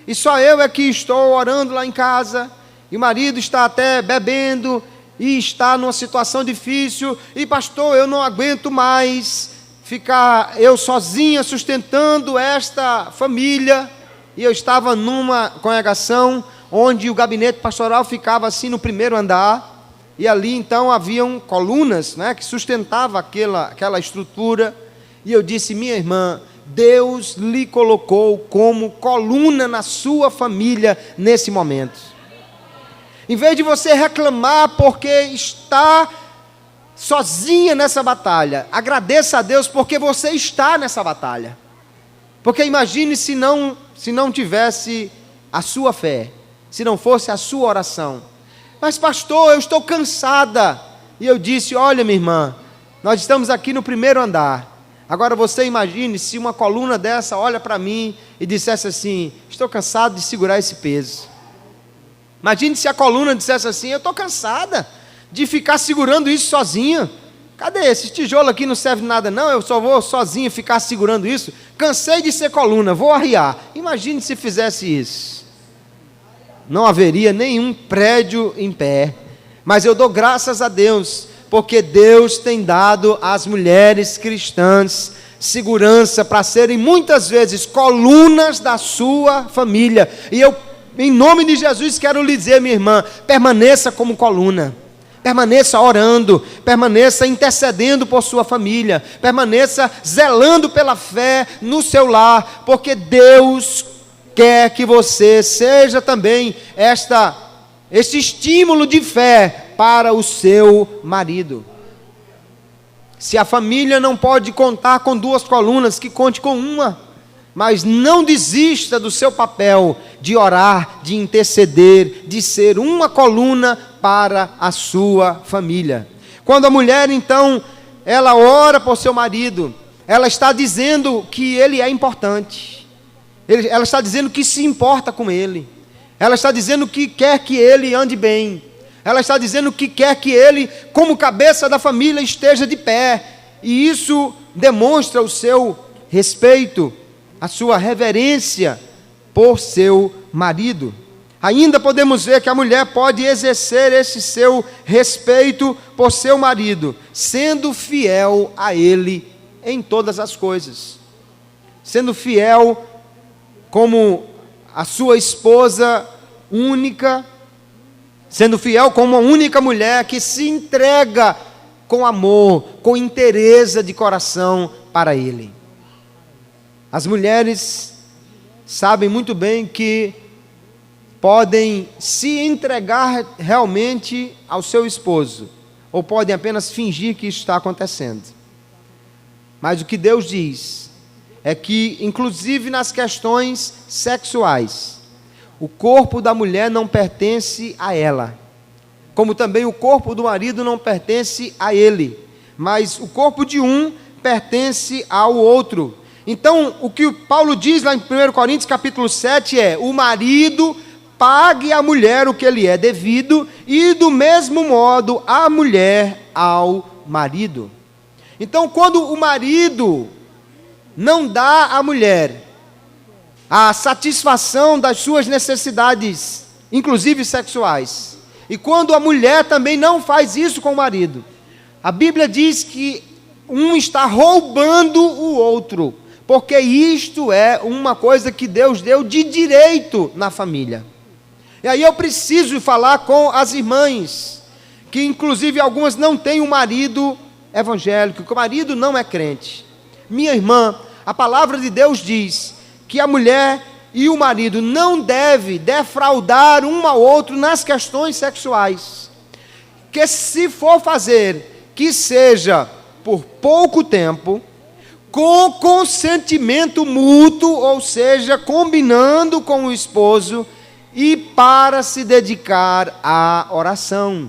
e só eu é que estou orando lá em casa, e o marido está até bebendo, e está numa situação difícil, e pastor, eu não aguento mais ficar eu sozinha sustentando esta família. E eu estava numa congregação onde o gabinete pastoral ficava assim no primeiro andar, e ali então haviam colunas, né, que sustentavam aquela estrutura. E eu disse: minha irmã, Deus lhe colocou como coluna na sua família nesse momento. Em vez de você reclamar porque está sozinha nessa batalha, agradeça a Deus porque você está nessa batalha. Porque imagine se não tivesse a sua fé, se não fosse a sua oração. Mas pastor, eu estou cansada. E eu disse: olha, minha irmã, nós estamos aqui no primeiro andar. Agora você imagine se uma coluna dessa olha para mim e dissesse assim: estou cansado de segurar esse peso. Imagine se a coluna dissesse assim: eu estou cansada de ficar segurando isso sozinha. Cadê esse tijolo aqui? Não serve de nada não, eu só vou sozinha ficar segurando isso. Cansei de ser coluna, vou arriar. Imagine se fizesse isso. Não haveria nenhum prédio em pé. Mas eu dou graças a Deus, porque Deus tem dado às mulheres cristãs segurança para serem muitas vezes colunas da sua família. E eu, em nome de Jesus, quero lhe dizer, minha irmã, permaneça como coluna. Permaneça orando, permaneça intercedendo por sua família, permaneça zelando pela fé no seu lar, porque Deus quer que você seja também este estímulo de fé para o seu marido. Se a família não pode contar com duas colunas, que conte com uma. Mas não desista do seu papel de orar, de interceder, de ser uma coluna para a sua família. Quando a mulher, então, ela ora por seu marido, ela está dizendo que ele é importante. Ela está dizendo que se importa com ele. Ela está dizendo que quer que ele ande bem. Ela está dizendo que quer que ele, como cabeça da família, esteja de pé. E isso demonstra o seu respeito, a sua reverência por seu marido. Ainda podemos ver que a mulher pode exercer esse seu respeito por seu marido, sendo fiel a ele em todas as coisas. Sendo fiel como a sua esposa única, sendo fiel como uma única mulher que se entrega com amor, com inteireza de coração para ele. As mulheres sabem muito bem que podem se entregar realmente ao seu esposo, ou podem apenas fingir que isso está acontecendo. Mas o que Deus diz é que, inclusive nas questões sexuais, o corpo da mulher não pertence a ela, como também o corpo do marido não pertence a ele, mas o corpo de um pertence ao outro. Então, o que Paulo diz lá em 1 Coríntios capítulo 7 é: o marido pague à mulher o que lhe é devido, e do mesmo modo a mulher ao marido. Então, quando o marido não dá à mulher a satisfação das suas necessidades, inclusive sexuais, e quando a mulher também não faz isso com o marido, a Bíblia diz que um está roubando o outro, porque isto é uma coisa que Deus deu de direito na família. E aí eu preciso falar com as irmãs, que inclusive algumas não têm um marido evangélico, que o marido não é crente. Minha irmã, a palavra de Deus diz que a mulher e o marido não devem defraudar um ao outro nas questões sexuais. Que se for fazer, que seja por pouco tempo, com consentimento mútuo, ou seja, combinando com o esposo, e para se dedicar à oração.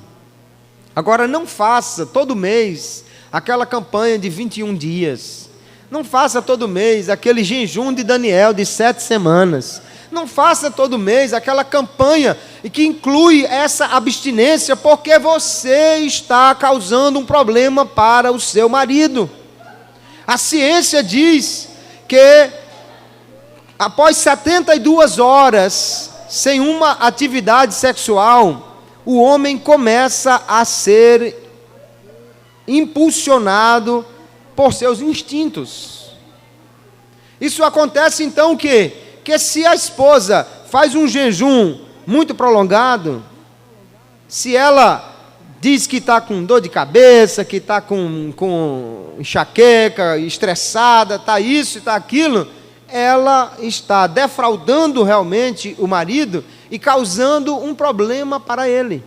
Agora, não faça todo mês aquela campanha de 21 dias. Não faça todo mês aquele jejum de Daniel de 7 semanas. Não faça todo mês aquela campanha que inclui essa abstinência, porque você está causando um problema para o seu marido. A ciência diz que após 72 horas sem uma atividade sexual, o homem começa a ser impulsionado por seus instintos. Isso acontece então que se a esposa faz um jejum muito prolongado, se ela diz que está com dor de cabeça, que está com enxaqueca, estressada, está isso, está aquilo, ela está defraudando realmente o marido e causando um problema para ele.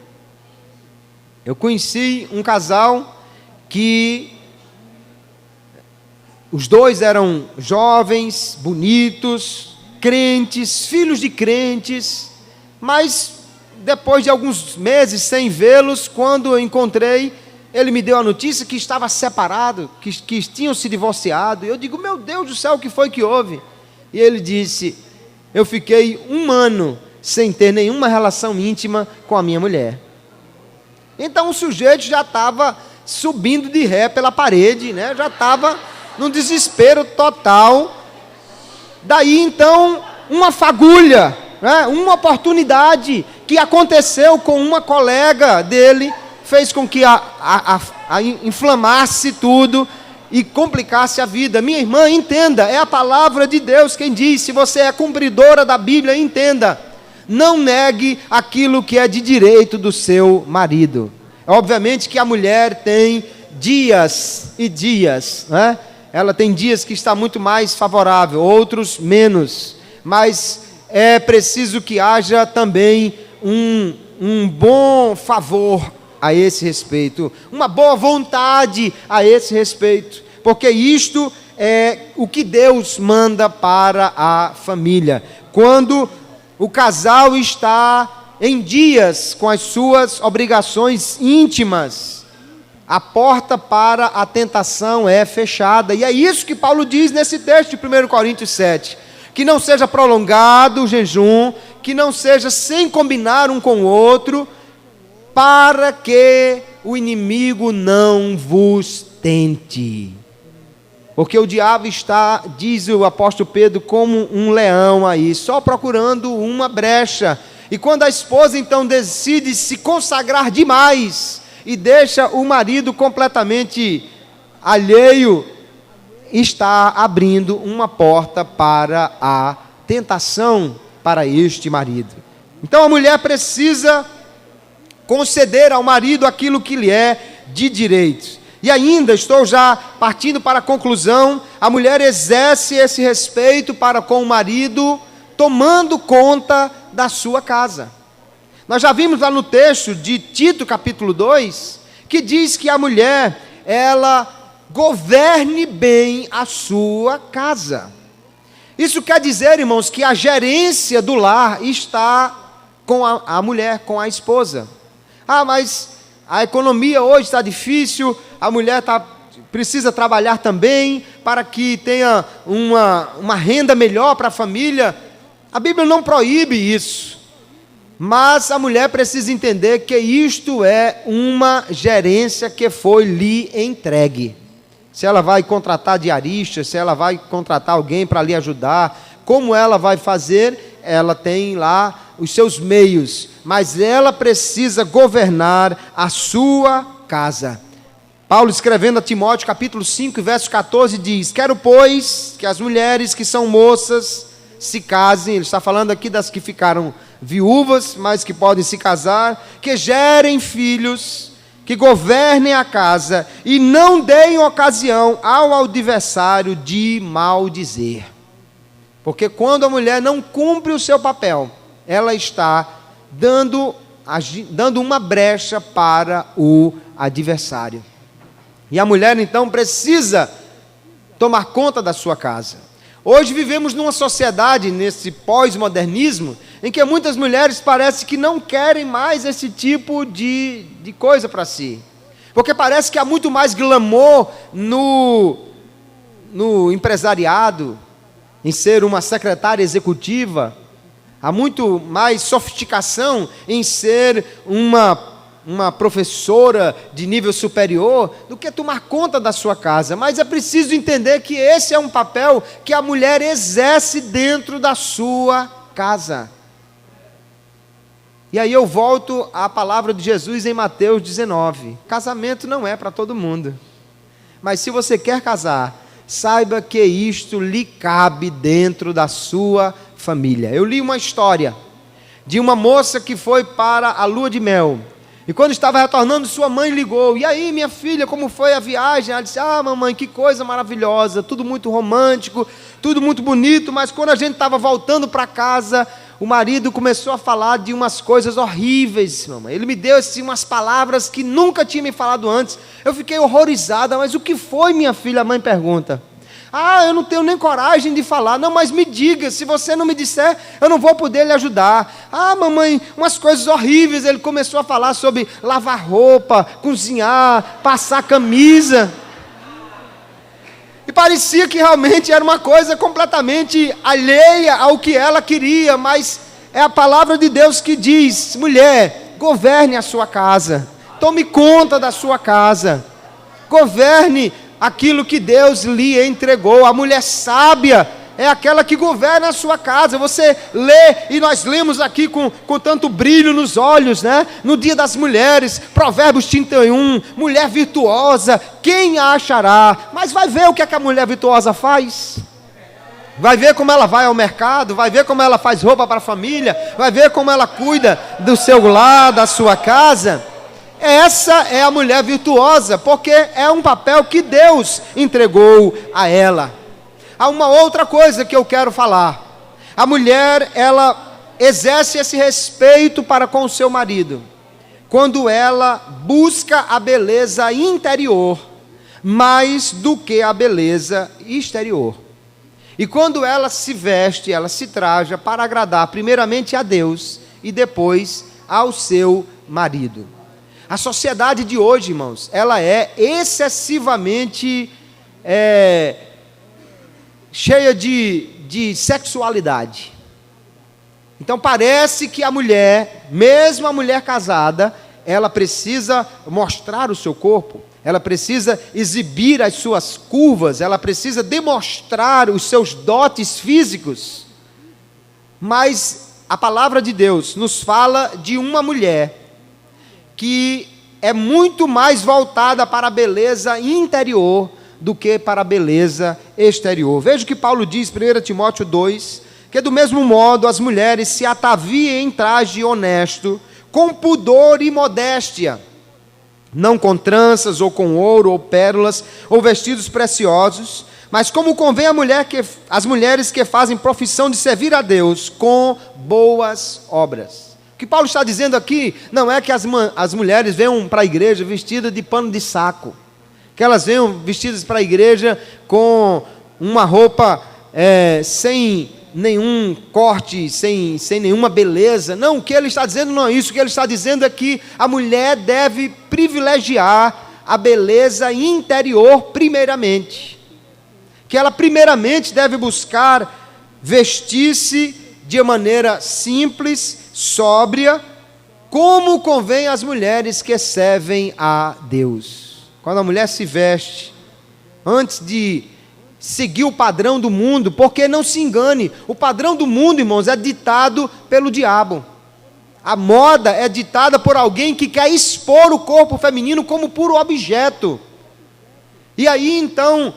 Eu conheci um casal que os dois eram jovens, bonitos, crentes, filhos de crentes, mas depois de alguns meses sem vê-los, quando eu encontrei, ele me deu a notícia que estava separado, que tinham se divorciado. Eu digo, meu Deus do céu, o que foi que houve? E ele disse, eu fiquei 1 ano sem ter nenhuma relação íntima com a minha mulher. Então o sujeito já estava subindo de ré pela parede, né? Já estava num desespero total. Daí então, uma fagulha, né? Uma oportunidade que aconteceu com uma colega dele, fez com que inflamasse tudo e complicasse a vida. Minha irmã, entenda, é a palavra de Deus quem diz, se você é cumpridora da Bíblia, entenda, não negue aquilo que é de direito do seu marido. Obviamente que a mulher tem dias e dias, né? Ela tem dias que está muito mais favorável, outros menos, mas é preciso que haja também um bom favor a esse respeito, uma boa vontade a esse respeito, porque isto é o que Deus manda para a família. Quando o casal está em dias com as suas obrigações íntimas, a porta para a tentação é fechada. E é isso que Paulo diz nesse texto de 1 Coríntios 7. Que não seja prolongado o jejum, que não seja sem combinar um com o outro, para que o inimigo não vos tente. Porque o diabo está, diz o apóstolo Pedro, como um leão aí, só procurando uma brecha. E quando a esposa então decide se consagrar demais e deixa o marido completamente alheio, está abrindo uma porta para a tentação para este marido. Então a mulher precisa conceder ao marido aquilo que lhe é de direito. E ainda, estou já partindo para a conclusão, a mulher exerce esse respeito para com o marido, tomando conta da sua casa. Nós já vimos lá no texto de Tito, capítulo 2, que diz que a mulher, ela governe bem a sua casa. Isso quer dizer, irmãos, que a gerência do lar está com a mulher, com a esposa. Ah, mas a economia hoje está difícil, a mulher precisa trabalhar também para que tenha uma renda melhor para a família. A Bíblia não proíbe isso, mas a mulher precisa entender que isto é uma gerência que foi lhe entregue. Se ela vai contratar diaristas, se ela vai contratar alguém para lhe ajudar, como ela vai fazer, ela tem lá os seus meios, mas ela precisa governar a sua casa. Paulo, escrevendo a Timóteo, capítulo 5, verso 14, diz: quero, pois, que as mulheres que são moças se casem. Ele está falando aqui das que ficaram viúvas, mas que podem se casar, que gerem filhos, que governem a casa e não deem ocasião ao adversário de maldizer. Porque quando a mulher não cumpre o seu papel, ela está dando uma brecha para o adversário. E a mulher então precisa tomar conta da sua casa. Hoje vivemos numa sociedade, nesse pós-modernismo, em que muitas mulheres parece que não querem mais esse tipo de coisa para si. Porque parece que há muito mais glamour no empresariado, em ser uma secretária executiva, há muito mais sofisticação em ser uma professora de nível superior do que tomar conta da sua casa. Mas é preciso entender que esse é um papel que a mulher exerce dentro da sua casa. E aí eu volto à palavra de Jesus em Mateus 19. Casamento não é para todo mundo. Mas se você quer casar, saiba que isto lhe cabe dentro da sua família. Eu li uma história de uma moça que foi para a lua de mel. E quando estava retornando, sua mãe ligou. E aí, minha filha, como foi a viagem? Ela disse, mamãe, que coisa maravilhosa, tudo muito romântico, tudo muito bonito. Mas quando a gente estava voltando para casa, o marido começou a falar de umas coisas horríveis, mamãe. Ele me deu assim, umas palavras que nunca tinha me falado antes. Eu fiquei horrorizada. Mas o que foi, minha filha? A mãe pergunta. Eu não tenho nem coragem de falar. Não, mas me diga, se você não me disser, eu não vou poder lhe ajudar. Mamãe, umas coisas horríveis. Ele começou a falar sobre lavar roupa, cozinhar, passar camisa. E parecia que realmente era uma coisa completamente alheia ao que ela queria, mas é a palavra de Deus que diz, mulher, governe a sua casa, tome conta da sua casa, governe aquilo que Deus lhe entregou. A mulher sábia é aquela que governa a sua casa. Você lê, e nós lemos aqui com tanto brilho nos olhos, né? No dia das mulheres, Provérbios 31, mulher virtuosa, quem a achará? Mas vai ver o que a mulher virtuosa faz. Vai ver como ela vai ao mercado, vai ver como ela faz roupa para a família, vai ver como ela cuida do seu lar, da sua casa. Essa é a mulher virtuosa, porque é um papel que Deus entregou a ela. Há uma outra coisa que eu quero falar. A mulher, ela exerce esse respeito para com o seu marido, quando ela busca a beleza interior, mais do que a beleza exterior. E quando ela se veste, ela se traja para agradar primeiramente a Deus e depois ao seu marido. A sociedade de hoje, irmãos, ela é excessivamente cheia de sexualidade. Então parece que a mulher, mesmo a mulher casada, ela precisa mostrar o seu corpo, ela precisa exibir as suas curvas, ela precisa demonstrar os seus dotes físicos. Mas a palavra de Deus nos fala de uma mulher que é muito mais voltada para a beleza interior do que para a beleza exterior. Veja o que Paulo diz, 1 Timóteo 2, que do mesmo modo as mulheres se ataviem em traje honesto, com pudor e modéstia, não com tranças, ou com ouro, ou pérolas, ou vestidos preciosos, mas como convém às mulheres que fazem profissão de servir a Deus, com boas obras. O que Paulo está dizendo aqui não é que as mulheres venham para a igreja vestidas de pano de saco, que elas venham vestidas para a igreja com uma roupa sem nenhum corte, sem nenhuma beleza. Não, o que ele está dizendo não é isso. O que ele está dizendo é que a mulher deve privilegiar a beleza interior primeiramente, que ela primeiramente deve buscar vestir-se de maneira simples, sóbria, como convém às mulheres que servem a Deus. Quando a mulher se veste, antes de seguir o padrão do mundo, porque não se engane, o padrão do mundo, irmãos, é ditado pelo diabo. A moda é ditada por alguém que quer expor o corpo feminino como puro objeto. E aí então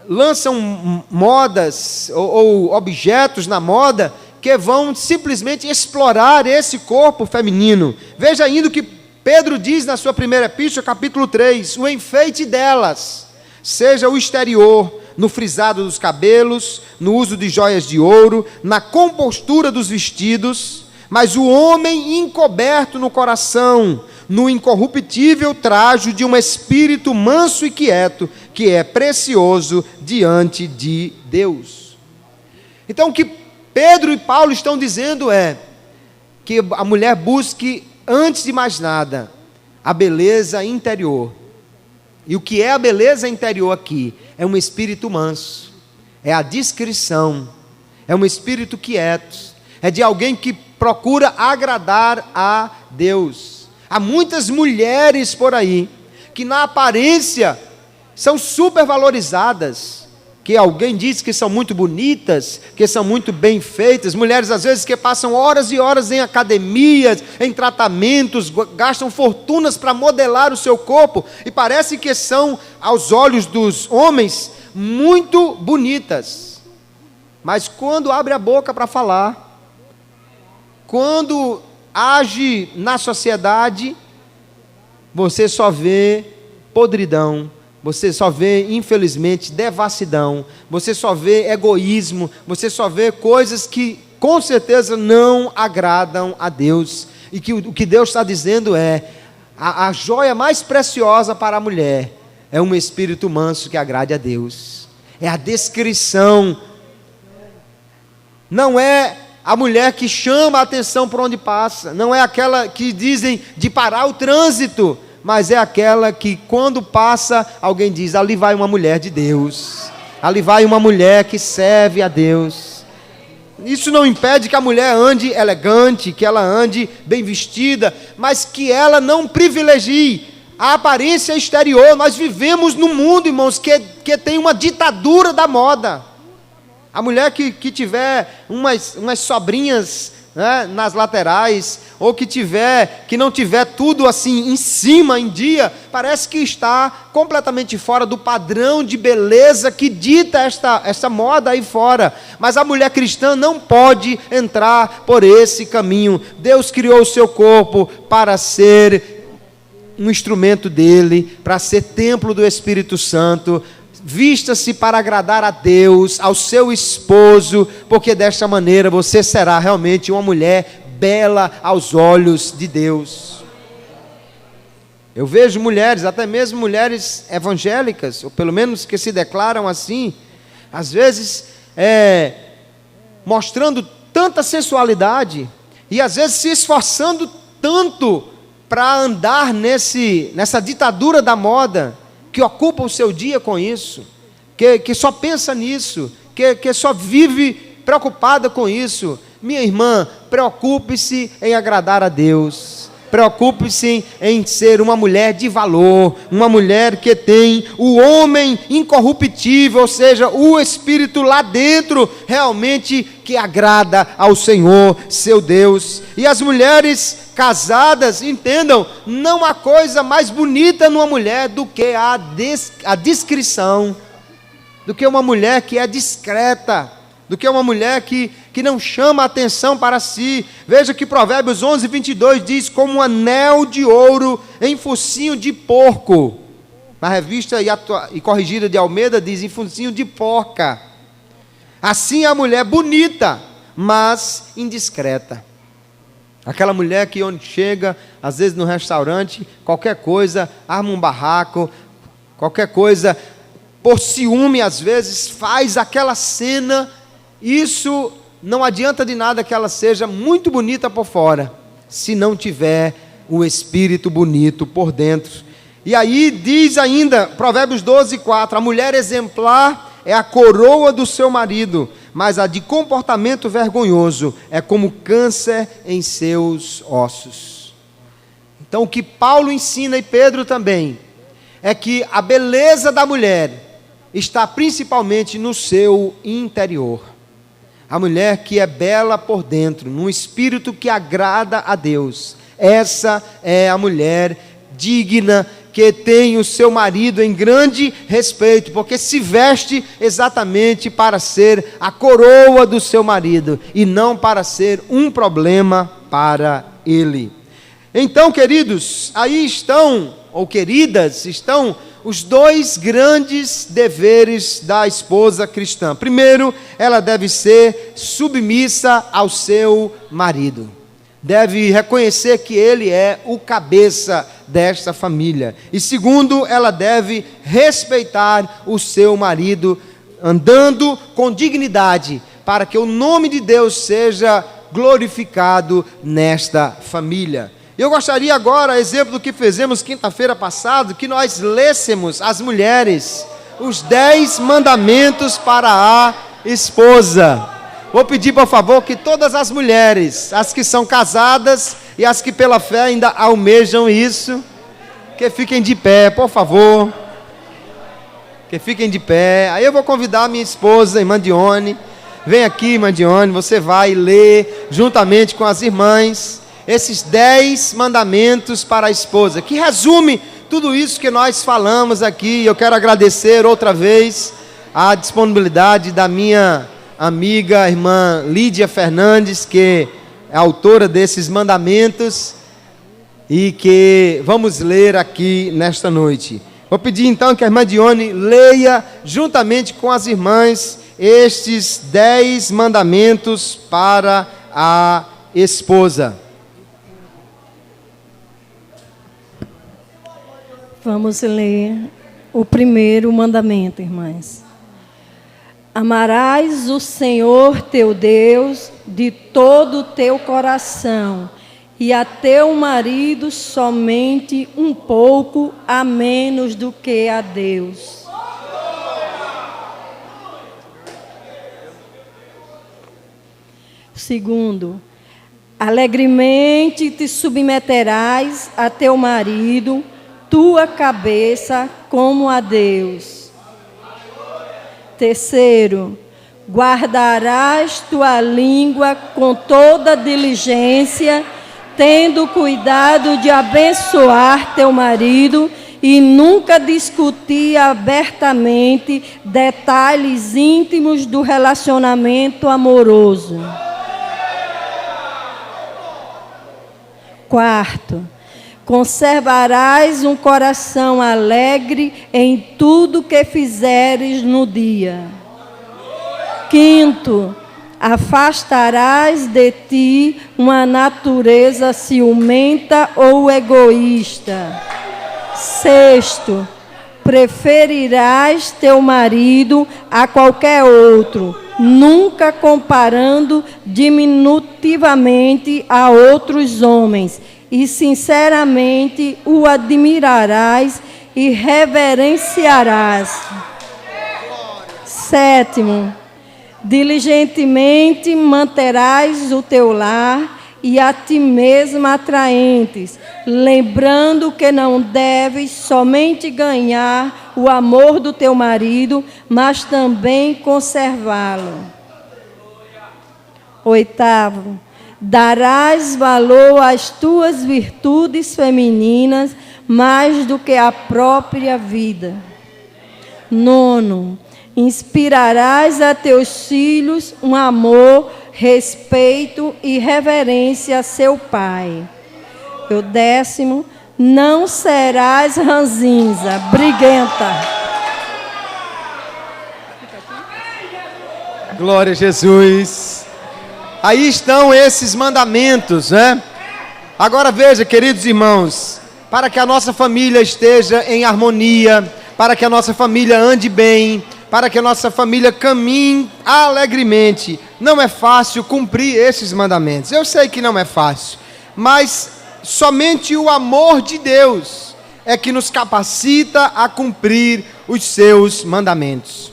lançam modas ou objetos na moda que vão simplesmente explorar esse corpo feminino. Veja ainda o que Pedro diz na sua primeira epístola, capítulo 3, o enfeite delas, seja o exterior, no frisado dos cabelos, no uso de joias de ouro, na compostura dos vestidos, mas o homem encoberto no coração, no incorruptível trajo de um espírito manso e quieto, que é precioso diante de Deus. Então o que Pedro e Paulo estão dizendo é que a mulher busque, antes de mais nada, a beleza interior. E o que é a beleza interior aqui? É um espírito manso, é a discrição, é um espírito quieto, é de alguém que procura agradar a Deus. Há muitas mulheres por aí que na aparência são supervalorizadas, que alguém diz que são muito bonitas, que são muito bem feitas, mulheres às vezes que passam horas e horas em academias, em tratamentos, gastam fortunas para modelar o seu corpo, e parece que são, aos olhos dos homens, muito bonitas, mas quando abre a boca para falar, quando age na sociedade, você só vê podridão, você só vê, infelizmente, devassidão, você só vê egoísmo, você só vê coisas que, com certeza, não agradam a Deus. E que o que Deus está dizendo é, a joia mais preciosa para a mulher é um espírito manso que agrade a Deus. É a descrição. Não é a mulher que chama a atenção por onde passa, não é aquela que dizem de parar o trânsito, mas é aquela que quando passa, alguém diz, ali vai uma mulher de Deus, ali vai uma mulher que serve a Deus. Isso não impede que a mulher ande elegante, que ela ande bem vestida, mas que ela não privilegie a aparência exterior. Nós vivemos num mundo, irmãos, que tem uma ditadura da moda. A mulher que tiver umas sobrinhas, né, nas laterais, ou que não tiver tudo assim em cima, em dia, parece que está completamente fora do padrão de beleza que dita esta moda aí fora. Mas a mulher cristã não pode entrar por esse caminho. Deus criou o seu corpo para ser um instrumento dele, para ser templo do Espírito Santo. Vista-se para agradar a Deus, ao seu esposo, porque desta maneira você será realmente uma mulher bela aos olhos de Deus. Eu vejo mulheres, até mesmo mulheres evangélicas, ou pelo menos que se declaram assim, às vezes mostrando tanta sensualidade, e às vezes se esforçando tanto para andar nessa ditadura da moda, que ocupa o seu dia com isso, que só pensa nisso, que só vive preocupada com isso. Minha irmã, preocupe-se em agradar a Deus, preocupe-se em ser uma mulher de valor, uma mulher que tem o homem incorruptível, ou seja, o Espírito lá dentro, realmente que agrada ao Senhor, seu Deus. E as mulheres casadas, entendam, não há coisa mais bonita numa mulher do que a discrição, do que uma mulher que é discreta, do que uma mulher que não chama a atenção para si. Veja que Provérbios 11:22 diz, como um anel de ouro em focinho de porco. Na revista e corrigida de Almeida diz, em focinho de porca. Assim é a mulher bonita, mas indiscreta. Aquela mulher que onde chega, às vezes no restaurante, qualquer coisa, arma um barraco, qualquer coisa, por ciúme às vezes, faz aquela cena. Isso não adianta de nada que ela seja muito bonita por fora, se não tiver o espírito bonito por dentro. E aí diz ainda, Provérbios 12:4, a mulher exemplar é a coroa do seu marido, mas a de comportamento vergonhoso é como câncer em seus ossos. Então o que Paulo ensina, e Pedro também, é que a beleza da mulher está principalmente no seu interior. A mulher que é bela por dentro, num espírito que agrada a Deus, essa é a mulher digna, que tem o seu marido em grande respeito, porque se veste exatamente para ser a coroa do seu marido, e não para ser um problema para ele. Então, queridos, aí estão, ou queridas, estão os dois grandes deveres da esposa cristã. Primeiro, ela deve ser submissa ao seu marido. Deve reconhecer que ele é o cabeça desta família. E segundo, ela deve respeitar o seu marido, andando com dignidade, para que o nome de Deus seja glorificado nesta família. Eu gostaria agora, exemplo do que fizemos quinta-feira passada, que nós lêssemos as mulheres os 10 mandamentos para a esposa. Vou pedir, por favor, que todas as mulheres, as que são casadas e as que pela fé ainda almejam isso, que fiquem de pé, por favor. Que fiquem de pé. Aí eu vou convidar a minha esposa, irmã Dione. Vem aqui, irmã Dione, você vai ler juntamente com as irmãs esses 10 mandamentos para a esposa, que resume tudo isso que nós falamos aqui. Eu quero agradecer outra vez a disponibilidade da minha amiga, a irmã Lídia Fernandes, que é autora desses mandamentos e que vamos ler aqui nesta noite. Vou pedir então que a irmã Dione leia juntamente com as irmãs estes 10 mandamentos para a esposa. Vamos ler o primeiro mandamento, irmãs. Amarás o Senhor teu Deus de todo o teu coração e a teu marido somente um pouco a menos do que a Deus. Segundo, alegremente te submeterás a teu marido, tua cabeça como a Deus. Terceiro, guardarás tua língua com toda diligência, tendo cuidado de abençoar teu marido e nunca discutir abertamente detalhes íntimos do relacionamento amoroso. Quarto, conservarás um coração alegre em tudo que fizeres no dia. Quinto, afastarás de ti uma natureza ciumenta ou egoísta. Sexto, preferirás teu marido a qualquer outro, nunca comparando diminutivamente a outros homens, e sinceramente o admirarás e reverenciarás. Sétimo, diligentemente manterás o teu lar e a ti mesmo atraentes, lembrando que não deves somente ganhar o amor do teu marido, mas também conservá-lo. Oitavo, darás valor às tuas virtudes femininas mais do que à própria vida. Nono, inspirarás a teus filhos um amor, respeito e reverência a seu pai. O décimo, não serás ranzinza, briguenta. Glória a Jesus. Aí estão esses mandamentos, né? Agora veja, queridos irmãos, para que a nossa família esteja em harmonia, para que a nossa família ande bem, para que a nossa família caminhe alegremente, não é fácil cumprir esses mandamentos. Eu sei que não é fácil, mas somente o amor de Deus é que nos capacita a cumprir os seus mandamentos.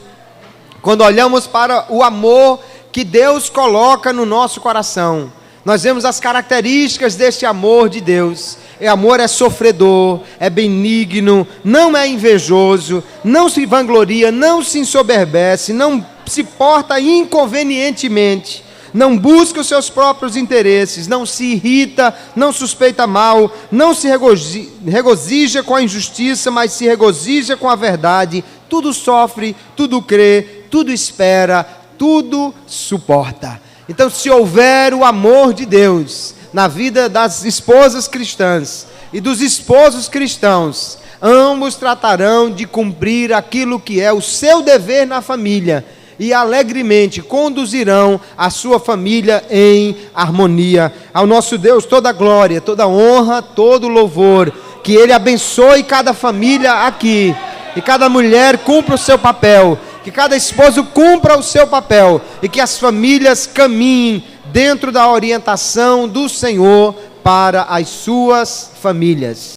Quando olhamos para o amor que Deus coloca no nosso coração, nós vemos as características deste amor de Deus. O amor é sofredor, é benigno, não é invejoso, não se vangloria, não se ensoberbece, não se porta inconvenientemente, não busca os seus próprios interesses, não se irrita, não suspeita mal, não se regozija com a injustiça, mas se regozija com a verdade, tudo sofre, tudo crê, tudo espera, tudo suporta. Então, se houver o amor de Deus na vida das esposas cristãs e dos esposos cristãos, ambos tratarão de cumprir aquilo que é o seu dever na família e alegremente conduzirão a sua família em harmonia. Ao nosso Deus toda glória, toda honra, todo louvor, que Ele abençoe cada família aqui, e cada mulher cumpra o seu papel, que cada esposo cumpra o seu papel, e que as famílias caminhem dentro da orientação do Senhor para as suas famílias.